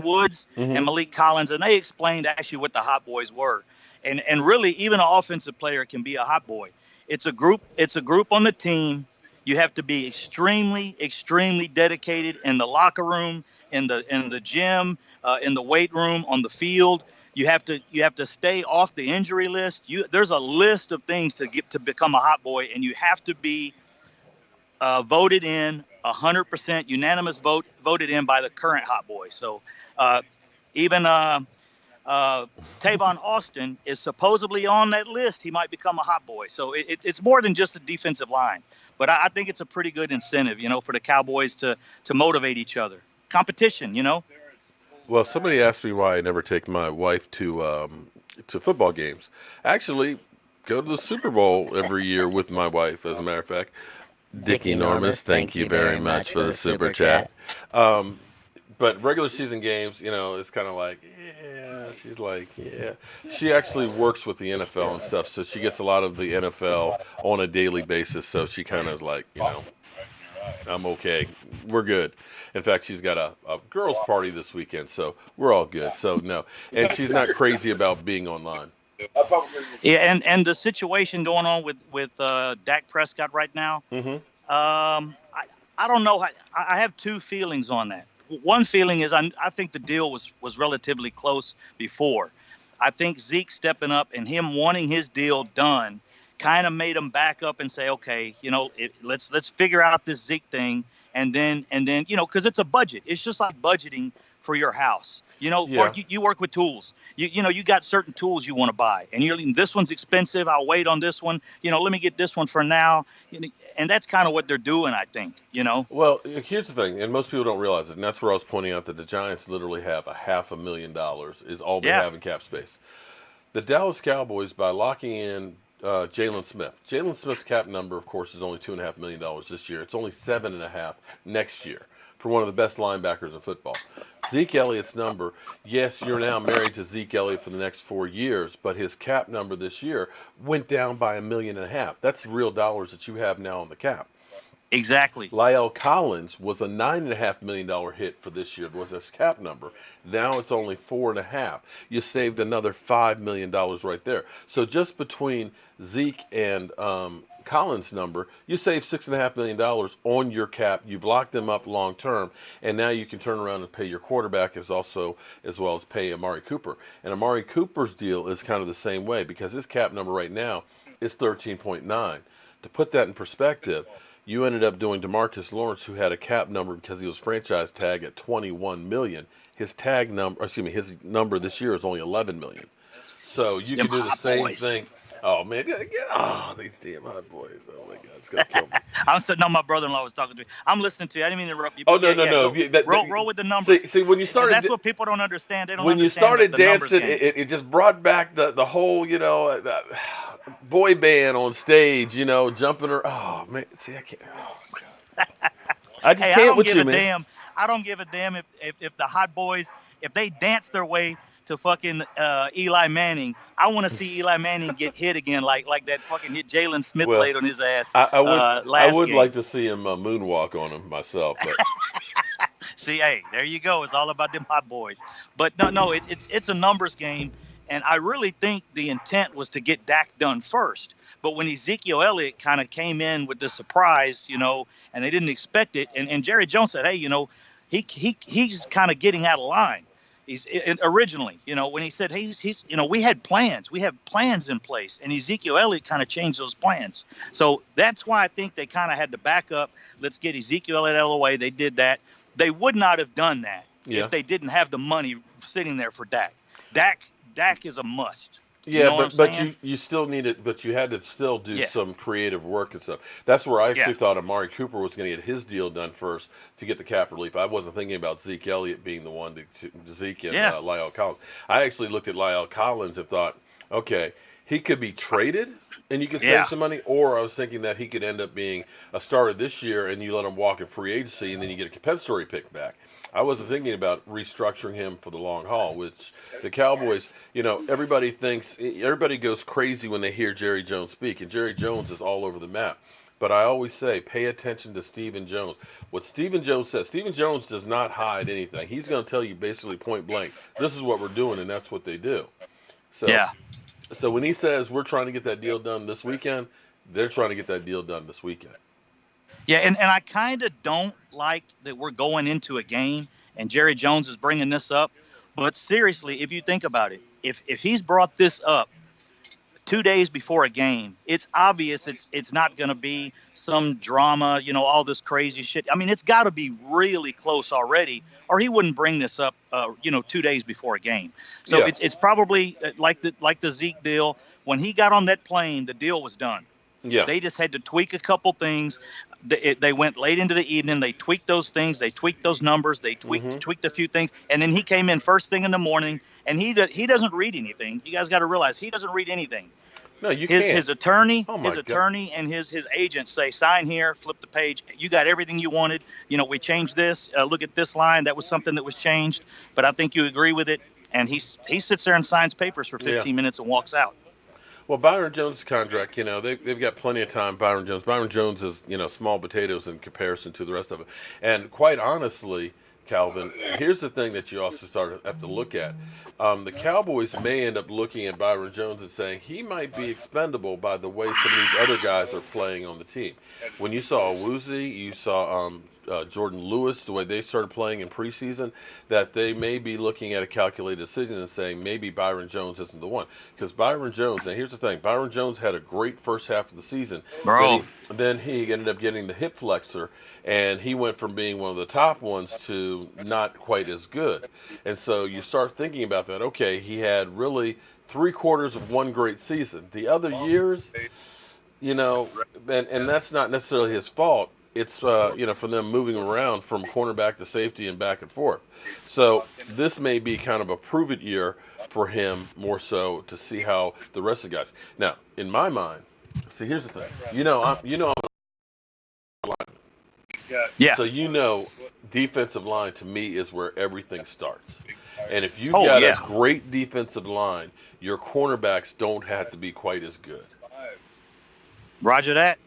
Woods and Malik Collins, and they explained actually what the Hot Boys were. And really, even an offensive player can be a hot boy. It's a group on the team. You have to be extremely, extremely dedicated in the locker room, in the gym, in the weight room, on the field. You have to stay off the injury list. There's a list of things to become a hot boy, and you have to be voted in 100% unanimous voted in by the current hot boy. So even Tavon Austin is supposedly on that list. He might become a hot boy. So it's more than just a defensive line. But I think it's a pretty good incentive, for the Cowboys to motivate each other. Competition, Well, somebody asked me why I never take my wife to football games. Actually, go to the Super Bowl every year with my wife, as a matter of fact. Dickie Enormous, thank you very much for the super chat. But regular season games, it's kind of like, yeah, she's like, yeah. She actually works with the NFL and stuff, so she gets a lot of the NFL on a daily basis, so she kind of is like, I'm okay. We're good. In fact, she's got a girls' party this weekend, so we're all good. So, no. And she's not crazy about being online. Yeah, and the situation going on with Dak Prescott right now, I don't know. I have two feelings on that. One feeling is I think the deal was relatively close before. I think Zeke stepping up and him wanting his deal done kind of made him back up and say, okay, let's figure out this Zeke thing, and then because it's a budget. It's just like budgeting for your house. Mark, you work with tools. You got certain tools you want to buy, and this one's expensive. I'll wait on this one. Let me get this one for now. And that's kind of what they're doing, I think. Well, here's the thing, and most people don't realize it, and that's where I was pointing out that the Giants literally have $500,000 is all they have in cap space. The Dallas Cowboys, by locking in Jalen Smith. Jalen Smith's cap number, of course, is only $2.5 million this year. It's only $7.5 million next year for one of the best linebackers in football. Zeke Elliott's number, yes, you're now married to Zeke Elliott for the next 4 years, but his cap number this year went down by $1.5 million. That's real dollars that you have now on the cap. Exactly. La'el Collins was a $9.5 million hit for this year, was his cap number. Now it's only $4.5 million. You saved another $5 million right there. So just between Zeke and Collins' number, you save $6.5 million on your cap. You've locked them up long term, and now you can turn around and pay your quarterback as well as pay Amari Cooper. And Amari Cooper's deal is kind of the same way because his cap number right now is 13.9. To put that in perspective, you ended up doing DeMarcus Lawrence, who had a cap number because he was franchise tag at $21 million. His his number this year is only $11 million. So you can do the same thing. Oh man, these damn hot boys! Oh my God, it's gonna kill me. I'm sitting on my brother-in-law was talking to me. I'm listening to you. I didn't mean to interrupt you. Oh no. Roll with the numbers. See, when you started, that's what people don't understand. They don't. When understand you started dancing, it just brought back the whole the boy band on stage. Jumping around. Oh man, see, I can't. Oh God. I just can't with you, man. I don't give a damn if the hot boys if they dance their way to fucking Eli Manning. I want to see Eli Manning get hit again, like that fucking hit Jalen Smith laid on his ass. I would game. like to see him moonwalk on him myself. But. See, hey, there you go. It's all about them hot boys. But no, it's a numbers game, And I really think the intent was to get Dak done first. But when Ezekiel Elliott kind of came in with the surprise, and they didn't expect it, and Jerry Jones said, hey, he's kind of getting out of line. He's originally, when he said he's we had plans, we have plans in place, and Ezekiel Elliott kind of changed those plans. So that's why I think they kind of had to back up. Let's get Ezekiel Elliott out of the way. They did that. They would not have done that if they didn't have the money sitting there for Dak. Dak is a must. Yeah, but you still need it, but you had to still do some creative work and stuff. That's where I actually thought Amari Cooper was going to get his deal done first to get the cap relief. I wasn't thinking about Zeke Elliott being the one to Zeke and La'el Collins. I actually looked at La'el Collins and thought, okay, he could be traded and you could save some money, or I was thinking that he could end up being a starter this year and you let him walk in free agency and then you get a compensatory pick back. I wasn't thinking about restructuring him for the long haul, which the Cowboys, everybody goes crazy when they hear Jerry Jones speak, and Jerry Jones is all over the map. But I always say, pay attention to Stephen Jones. What Stephen Jones says, Stephen Jones does not hide anything. He's going to tell you basically point blank, this is what we're doing, and that's what they do. So when he says we're trying to get that deal done this weekend, they're trying to get that deal done this weekend. Yeah, and I kind of don't like that we're going into a game and Jerry Jones is bringing this up. But seriously, if you think about it, if he's brought this up 2 days before a game, it's obvious it's not going to be some drama, all this crazy shit. I mean, it's got to be really close already, or he wouldn't bring this up, 2 days before a game. So it's probably like the Zeke deal. When he got on that plane, the deal was done. Yeah. They just had to tweak a couple things. They went late into the evening. They tweaked those things. They tweaked those numbers. They tweaked a few things. And then he came in first thing in the morning, and he doesn't read anything. You guys got to realize he doesn't read anything. No, you can't. His attorney, God. and his agent say, sign here, flip the page. You got everything you wanted. We changed this. Look at this line. That was something that was changed. But I think you agree with it. And he sits there and signs papers for 15 minutes and walks out. Well, Byron Jones' contract, they've got plenty of time. Byron Jones is, small potatoes in comparison to the rest of it. And quite honestly, Calvin, here's the thing that you also have to look at. The Cowboys may end up looking at Byron Jones and saying he might be expendable by the way some of these other guys are playing on the team. When you saw Woozy, you saw Jordan Lewis, the way they started playing in preseason, that they may be looking at a calculated decision and saying maybe Byron Jones isn't the one. Because Byron Jones, and here's the thing, Byron Jones had a great first half of the season. Bro. Then he ended up getting the hip flexor, and he went from being one of the top ones to not quite as good. And so you start thinking about that. Okay, he had really 3/4 of one great season. The other years, and that's not necessarily his fault. It's, for them moving around from cornerback to safety and back and forth. So this may be kind of a prove-it year for him more so to see how the rest of the guys. Now, in my mind, see, here's the thing. I'm Yeah. So defensive line to me is where everything starts. And if you've got a great defensive line, your cornerbacks don't have to be quite as good. Roger that.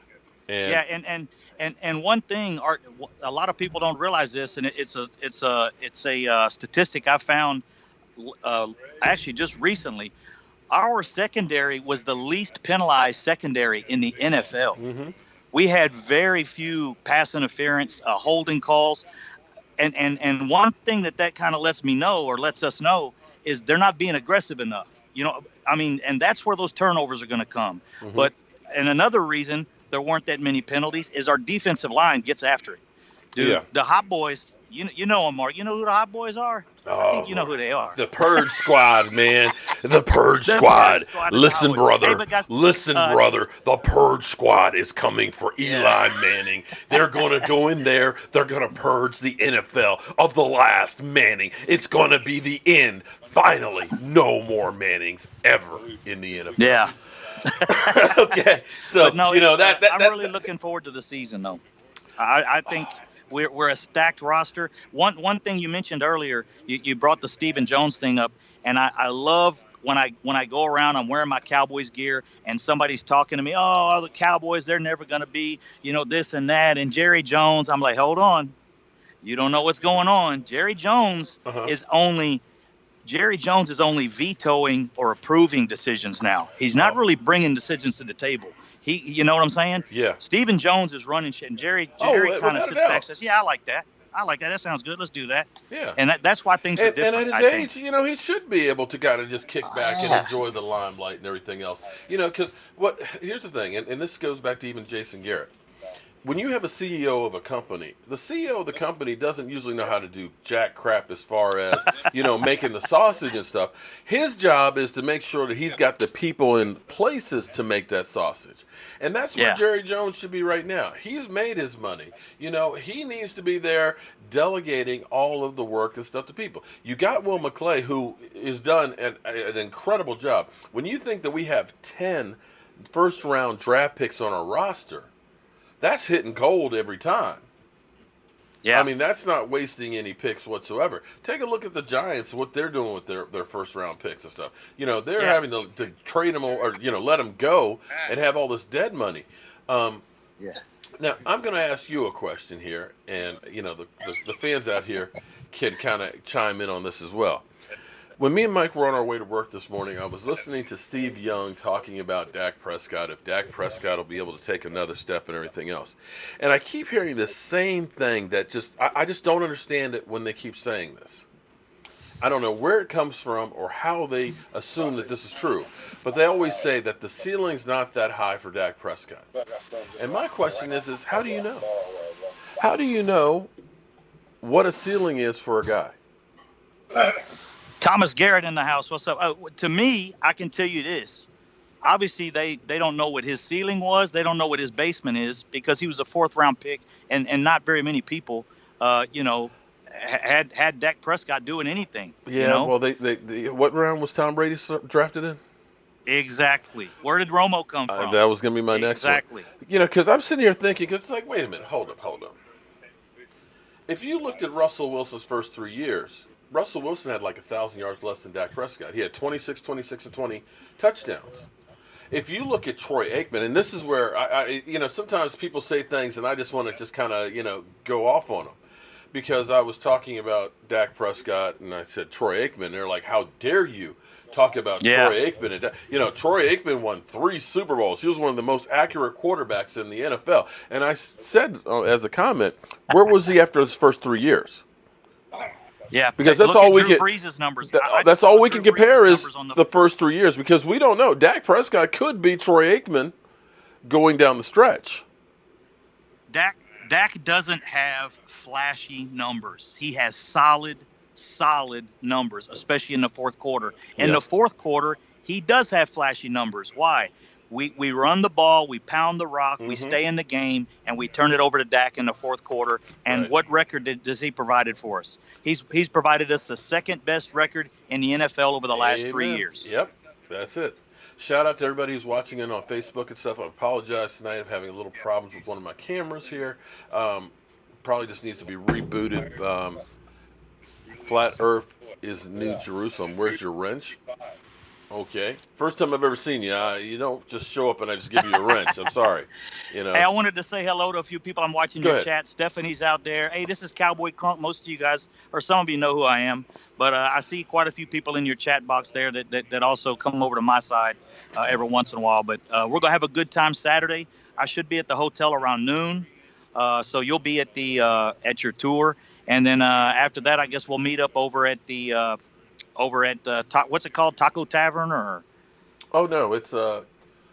And And one thing, a lot of people don't realize this, and it's a statistic I found actually just recently. Our secondary was the least penalized secondary in the NFL. Mm-hmm. We had very few pass interference, holding calls, and one thing that kind of lets us know is they're not being aggressive enough. And that's where those turnovers are going to come. Mm-hmm. But and another reason there weren't that many penalties is our defensive line gets after it. Dude, the Hot Boys, you know them, Mark. You know who the Hot Boys are? I think you know who they are. The Purge Squad, man. The Purge Squad. Listen, brother. Hey, guys, brother. The Purge Squad is coming for Eli Manning. They're going to go in there. They're going to purge the NFL of the last Manning. It's going to be the end. Finally, no more Mannings ever in the NFL. Yeah. Okay. So, but no, I'm really looking forward to the season, though. I think we're a stacked roster. One thing you mentioned earlier, you brought the Stephen Jones thing up, and I love when I go around, I'm wearing my Cowboys gear, and somebody's talking to me, oh, the Cowboys, they're never going to be, this and that, and Jerry Jones. I'm like, hold on. You don't know what's going on. Jerry Jones is only Jerry Jones is only vetoing or approving decisions now. He's not really bringing decisions to the table. You know what I'm saying? Yeah. Stephen Jones is running shit, and Jerry kind of sits back and says, "Yeah, I like that. That sounds good. Let's do that." Yeah. And that's why things are different. And at his age, he should be able to kind of just kick back and enjoy the limelight and everything else. Because here's the thing, and this goes back to even Jason Garrett. When you have a CEO of a company, the CEO of the company doesn't usually know how to do jack crap as far as, making the sausage and stuff. His job is to make sure that he's got the people in places to make that sausage. And that's where Jerry Jones should be right now. He's made his money. He needs to be there delegating all of the work and stuff to people. You got Will McClay, who has done an incredible job. When you think that we have 10 first-round draft picks on our roster, that's hitting gold every time. Yeah. I mean, that's not wasting any picks whatsoever. Take a look at the Giants, what they're doing with their first-round picks and stuff. They're having to trade them or, let them go and have all this dead money. Now, I'm going to ask you a question here, and, the fans out here can kind of chime in on this as well. When me and Mike were on our way to work this morning, I was listening to Steve Young talking about Dak Prescott, if Dak Prescott will be able to take another step and everything else. And I keep hearing the same thing that I just don't understand it when they keep saying this. I don't know where it comes from or how they assume that this is true, but they always say that the ceiling's not that high for Dak Prescott. And my question is how do you know? How do you know what a ceiling is for a guy? Thomas Garrett in the house. What's up? To me, I can tell you this. Obviously, they don't know what his ceiling was. They don't know what his basement is because he was a fourth-round pick, and not very many people, had Dak Prescott doing anything. Yeah, well, they what round was Tom Brady drafted in? Exactly. Where did Romo come from? That was going to be my next one. Exactly. Because I'm sitting here thinking, because it's like, wait a minute, hold up. If you looked at Russell Wilson's first 3 years, Russell Wilson had like 1,000 yards less than Dak Prescott. He had 26, and 20 touchdowns. If you look at Troy Aikman, and this is where I sometimes people say things and I just want to just kind of, go off on them. Because I was talking about Dak Prescott and I said Troy Aikman. They're like, how dare you talk about Troy Aikman? And, Troy Aikman won 3 Super Bowls. He was one of the most accurate quarterbacks in the NFL. And I said as a comment, where was he after his first 3 years? Yeah, because that's all we can. Brees' numbers. That's all we can compare is the first 3 years because we don't know. Dak Prescott could be Troy Aikman going down the stretch. Dak doesn't have flashy numbers. He has solid numbers, especially in the fourth quarter. In the fourth quarter, he does have flashy numbers. Why? We run the ball, we pound the rock, we stay in the game, and we turn it over to Dak in the fourth quarter. And what record does he provided for us? He's provided us the second best record in the NFL over the last 3 years. Yep, that's it. Shout out to everybody who's watching in on Facebook and stuff. I apologize tonight. I'm having a little problems with one of my cameras here. Probably just needs to be rebooted. Flat Earth is New Jerusalem. Where's your wrench? Okay. First time I've ever seen you. You don't just show up and I just give you a wrench. I'm sorry. Hey, I wanted to say hello to a few people. I'm watching your chat. Stephanie's out there. Hey, this is Cowboy Crunk. Most of you guys, or some of you know who I am. But I see quite a few people in your chat box there that also come over to my side every once in a while. But we're going to have a good time Saturday. I should be at the hotel around noon. So you'll be at at your tour. And then after that, I guess we'll meet up over at what's it called? Taco Tavern or? Oh no, it's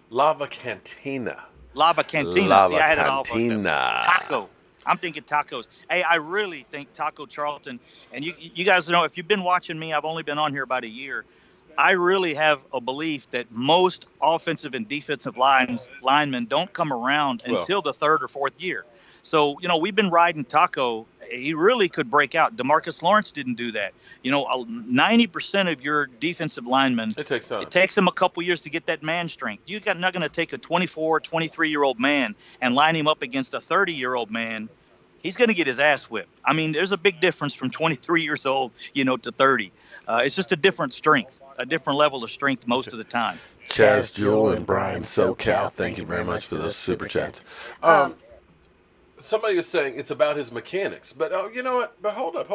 Lava Cantina. Lava Cantina. See, I had it all fucked up. Taco. I'm thinking tacos. Hey, I really think Taco Charlton. And you guys know, if you've been watching me, I've only been on here about a year. I really have a belief that most offensive and defensive linemen don't come around until the third or fourth year. So, we've been riding Taco. He really could break out. DeMarcus Lawrence didn't do that. 90% of your defensive linemen, it takes time. It takes them a couple years to get that man strength. You're not going to take a 24, 23-year-old man and line him up against a 30-year-old man. He's going to get his ass whipped. I mean, there's a big difference from 23 years old, to 30. It's just a different strength, a different level of strength most of the time. Chaz, Jewel, and Brian SoCal, thank you very much for those super chats. Somebody is saying it's about his mechanics, but you know what? But hold up.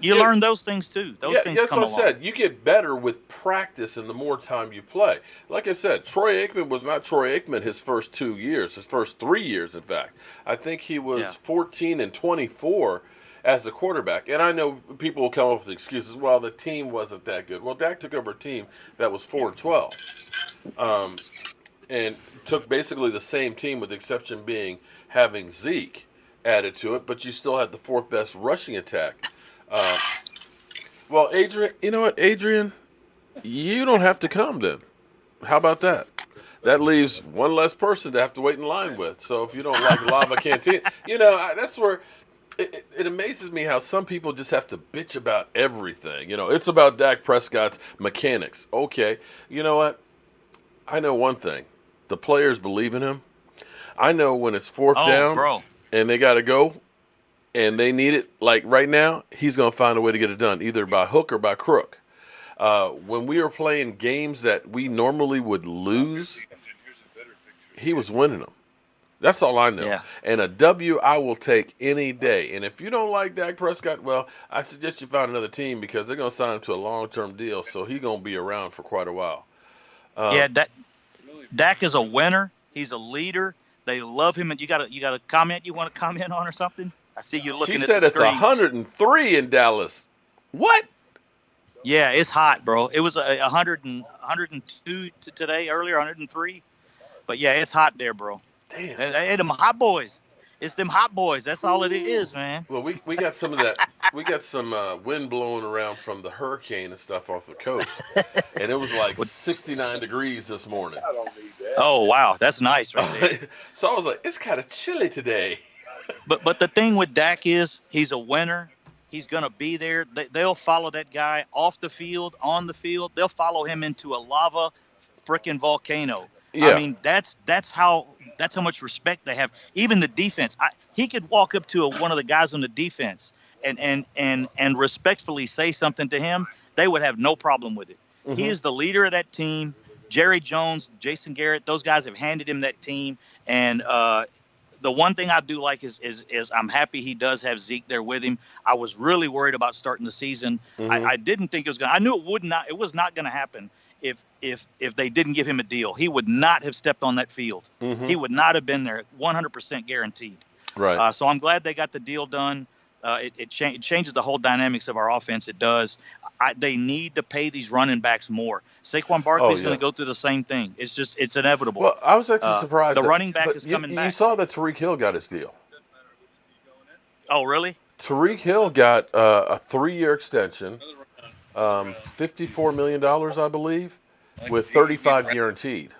You learn those things too. Those things that's come what along. I said. You get better with practice and the more time you play. Like I said, Troy Aikman was not Troy Aikman his first 2 years, his first 3 years, in fact. I think he was 14 and 24 as a quarterback. And I know people will come up with excuses, well, the team wasn't that good. Well, Dak took over a team that was 4-12. And took basically the same team with the exception being having Zeke added to it, but you still had the fourth best rushing attack. Well, Adrian, you know what, Adrian? You don't have to come then. How about that? That leaves one less person to have to wait in line with. So if you don't like Lava Cantina, that's where it amazes me how some people just have to bitch about everything. It's about Dak Prescott's mechanics. Okay, you know what? I know one thing. The players believe in him. I know when it's fourth down and they got to go and they need it, like right now, he's going to find a way to get it done, either by hook or by crook. When we were playing games that we normally would lose, he was winning them. That's all I know. Yeah. And a W I will take any day. And if you don't like Dak Prescott, well, I suggest you find another team because they're going to sign him to a long-term deal, so he's going to be around for quite a while. Dak is a winner. He's a leader. They love him. And you got a comment you want to comment on or something? I see you looking at the screen. She said it's 103 in Dallas. What? Yeah, it's hot, bro. It was 102 today, earlier, 103. But yeah, it's hot there, bro. Damn. Hey, them hot boys. It's them hot boys. That's all it is, man. Well, we got some of that. We got some wind blowing around from the hurricane and stuff off the coast, and it was like 69 degrees this morning. I don't need that. Oh wow, that's nice right there. So I was like, it's kind of chilly today. But the thing with Dak is he's a winner. He's gonna be there. They'll follow that guy off the field, on the field. They'll follow him into a lava freaking volcano. Yeah. I mean, that's how much respect they have. Even the defense. He could walk up to one of the guys on the defense and respectfully say something to him. They would have no problem with it. Mm-hmm. He is the leader of that team. Jerry Jones, Jason Garrett, those guys have handed him that team. And the one thing I do like is I'm happy he does have Zeke there with him. I was really worried about starting the season. Mm-hmm. I didn't think it was going to. I knew it was not going to happen. If they didn't give him a deal, he would not have stepped on that field. Mm-hmm. He would not have been there, 100% guaranteed. Right. So I'm glad they got the deal done. It changes the whole dynamics of our offense. It does. They need to pay these running backs more. Saquon Barkley's going to go through the same thing. It's inevitable. Well, I was actually surprised. The running back is coming back. You saw that Tyreek Hill got his deal. Oh, really? Tyreek Hill got a 3-year extension. $54 million, I believe, with 35 guaranteed.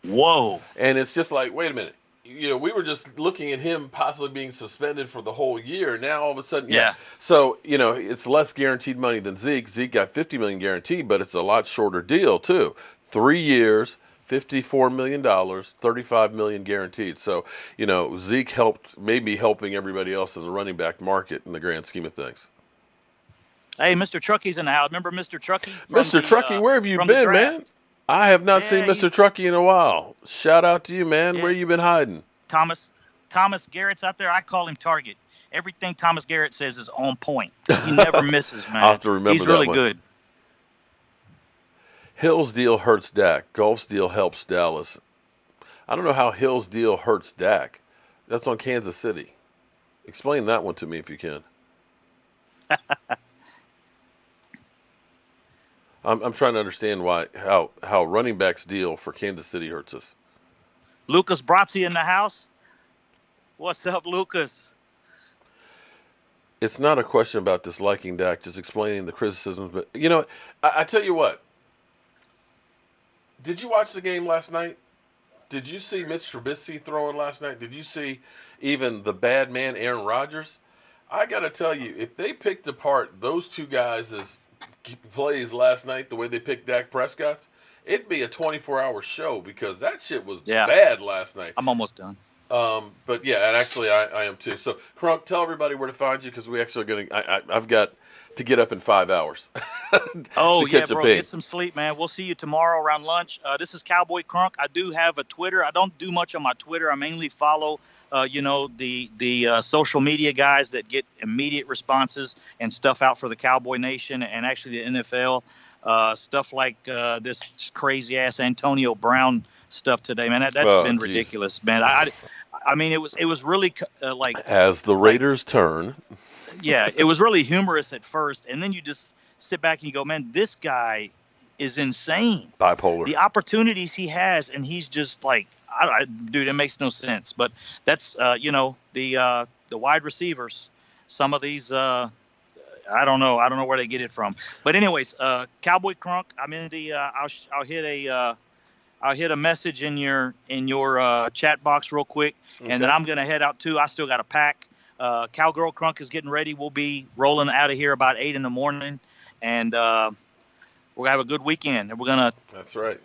Whoa. And it's just like, wait a minute. We were just looking at him possibly being suspended for the whole year. Now, all of a sudden, yeah. So, it's less guaranteed money than Zeke. Zeke got $50 million guaranteed, but it's a lot shorter deal, too. 3 years, $54 million, $35 million guaranteed. So, Zeke maybe helping everybody else in the running back market in the grand scheme of things. Hey, Mr. Truckey's in the house. Remember Mr. Truckey? Mr. Truckey, where have you been, man? I have not seen Mr. Truckey in a while. Shout out to you, man. Yeah. Where you been hiding? Thomas Garrett's out there. I call him Target. Everything Thomas Garrett says is on point. He never misses, man. I'll have to remember He's really one. Good. Hill's deal hurts Dak. Golf's deal helps Dallas. I don't know how Hill's deal hurts Dak. That's on Kansas City. Explain that one to me if you can. I'm trying to understand how running backs deal for Kansas City hurts us. Lucas Brazzi in the house. What's up, Lucas? It's not a question about disliking Dak, just explaining the criticisms. But I tell you what. Did you watch the game last night? Did you see Mitch Trubisky throwing last night? Did you see even the bad man Aaron Rodgers? I got to tell you, if they picked apart those two guys as plays last night the way they picked Dak Prescott, it'd be a 24-hour show because that shit was bad last night. I'm almost done. But yeah, and actually I am too. So Crunk, tell everybody where to find you because we actually are going to. I've got to get up in 5 hours. Oh yeah, bro, get some sleep, man. We'll see you tomorrow around lunch. This is Cowboy Crunk. I do have a Twitter. I don't do much on my Twitter. I mainly follow the social media guys that get immediate responses and stuff out for the Cowboy Nation and actually the NFL. Stuff like this crazy ass Antonio Brown stuff today, man. That's been geez. ridiculous, man. I mean, it was really like as the Raiders turn. Yeah, it was really humorous at first, and then you just sit back and you go, man, this guy is insane. Bipolar. The opportunities he has, and he's just like, dude, it makes no sense. But that's the wide receivers. Some of these, I don't know where they get it from. But anyways, Cowboy Crunk, I'm in the. I'll hit a message in your chat box real quick, and then I'm gonna head out too. I still got to pack. Cowgirl Crunk is getting ready. We'll be rolling out of here about 8 in the morning, and we're gonna have a good weekend. And we're gonna. That's right.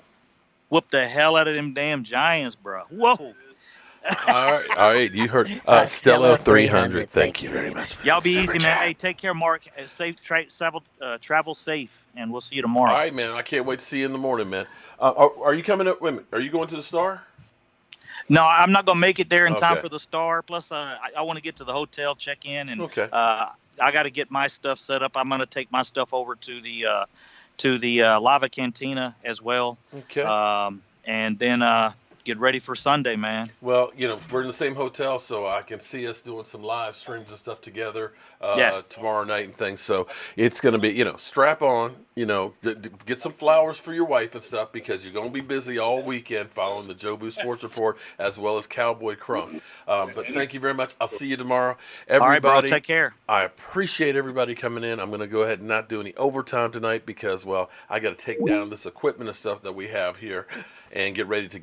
Whoop the hell out of them damn Giants, bro. Whoa. All right. You heard Stella 300. Thank you very much. Y'all be easy, man. Hey, take care, Mark. Safe travel safe, and we'll see you tomorrow. All right, man. I can't wait to see you in the morning, man. Are you coming up? Wait a minute. Are you going to the Star? No, I'm not gonna make it there in time for the Star. Plus, I want to get to the hotel, check in, and I got to get my stuff set up. I'm gonna take my stuff over to the Lava Cantina as well. Okay. And then get ready for Sunday, man. Well, we're in the same hotel, so I can see us doing some live streams and stuff together tomorrow night and things. So it's going to be, strap on, get some flowers for your wife and stuff because you're going to be busy all weekend following the Jobu Sports Report as well as Cowboy Crunk. But thank you very much. I'll see you tomorrow. Everybody, all right, bro. Take care. I appreciate everybody coming in. I'm going to go ahead and not do any overtime tonight because, well, I got to take down this equipment and stuff that we have here and get ready to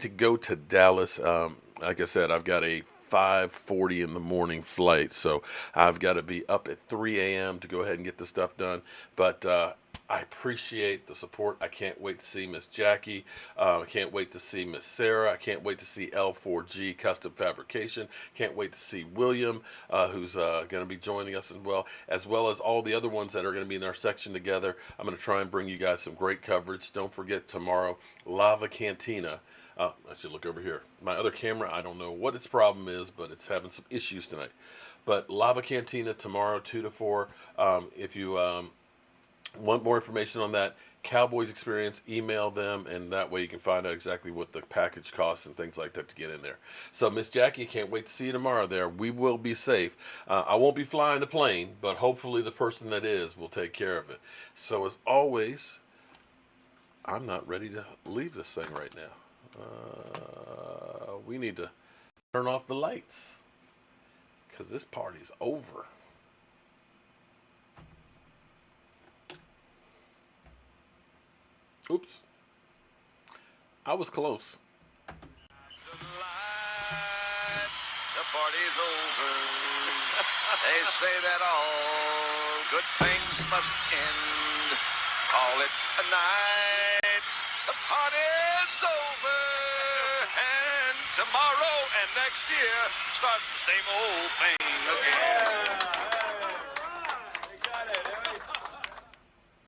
go to Dallas. Like I said, I've got a 5:40 in the morning flight, so I've got to be up at 3 a.m. to go ahead and get this stuff done. But I appreciate the support. I can't wait to see Miss Jackie. I can't wait to see Miss Sarah. I can't wait to see L4G Custom Fabrication. Can't wait to see William, who's going to be joining us as well as all the other ones that are going to be in our section together. I'm going to try and bring you guys some great coverage. Don't forget tomorrow, Lava Cantina. I should look over here. My other camera, I don't know what its problem is, but it's having some issues tonight. But Lava Cantina tomorrow, 2 to 4. If you want more information on that, Cowboys Experience, email them, and that way you can find out exactly what the package costs and things like that to get in there. So, Miss Jackie, can't wait to see you tomorrow there. We will be safe. I won't be flying the plane, but hopefully the person that is will take care of it. So, as always, I'm not ready to leave this thing right now. We need to turn off the lights because this party's over. Oops. I was close. The party's over. They say that all good things must end. Call it a night. The party's over. And tomorrow and next year starts the same old thing again.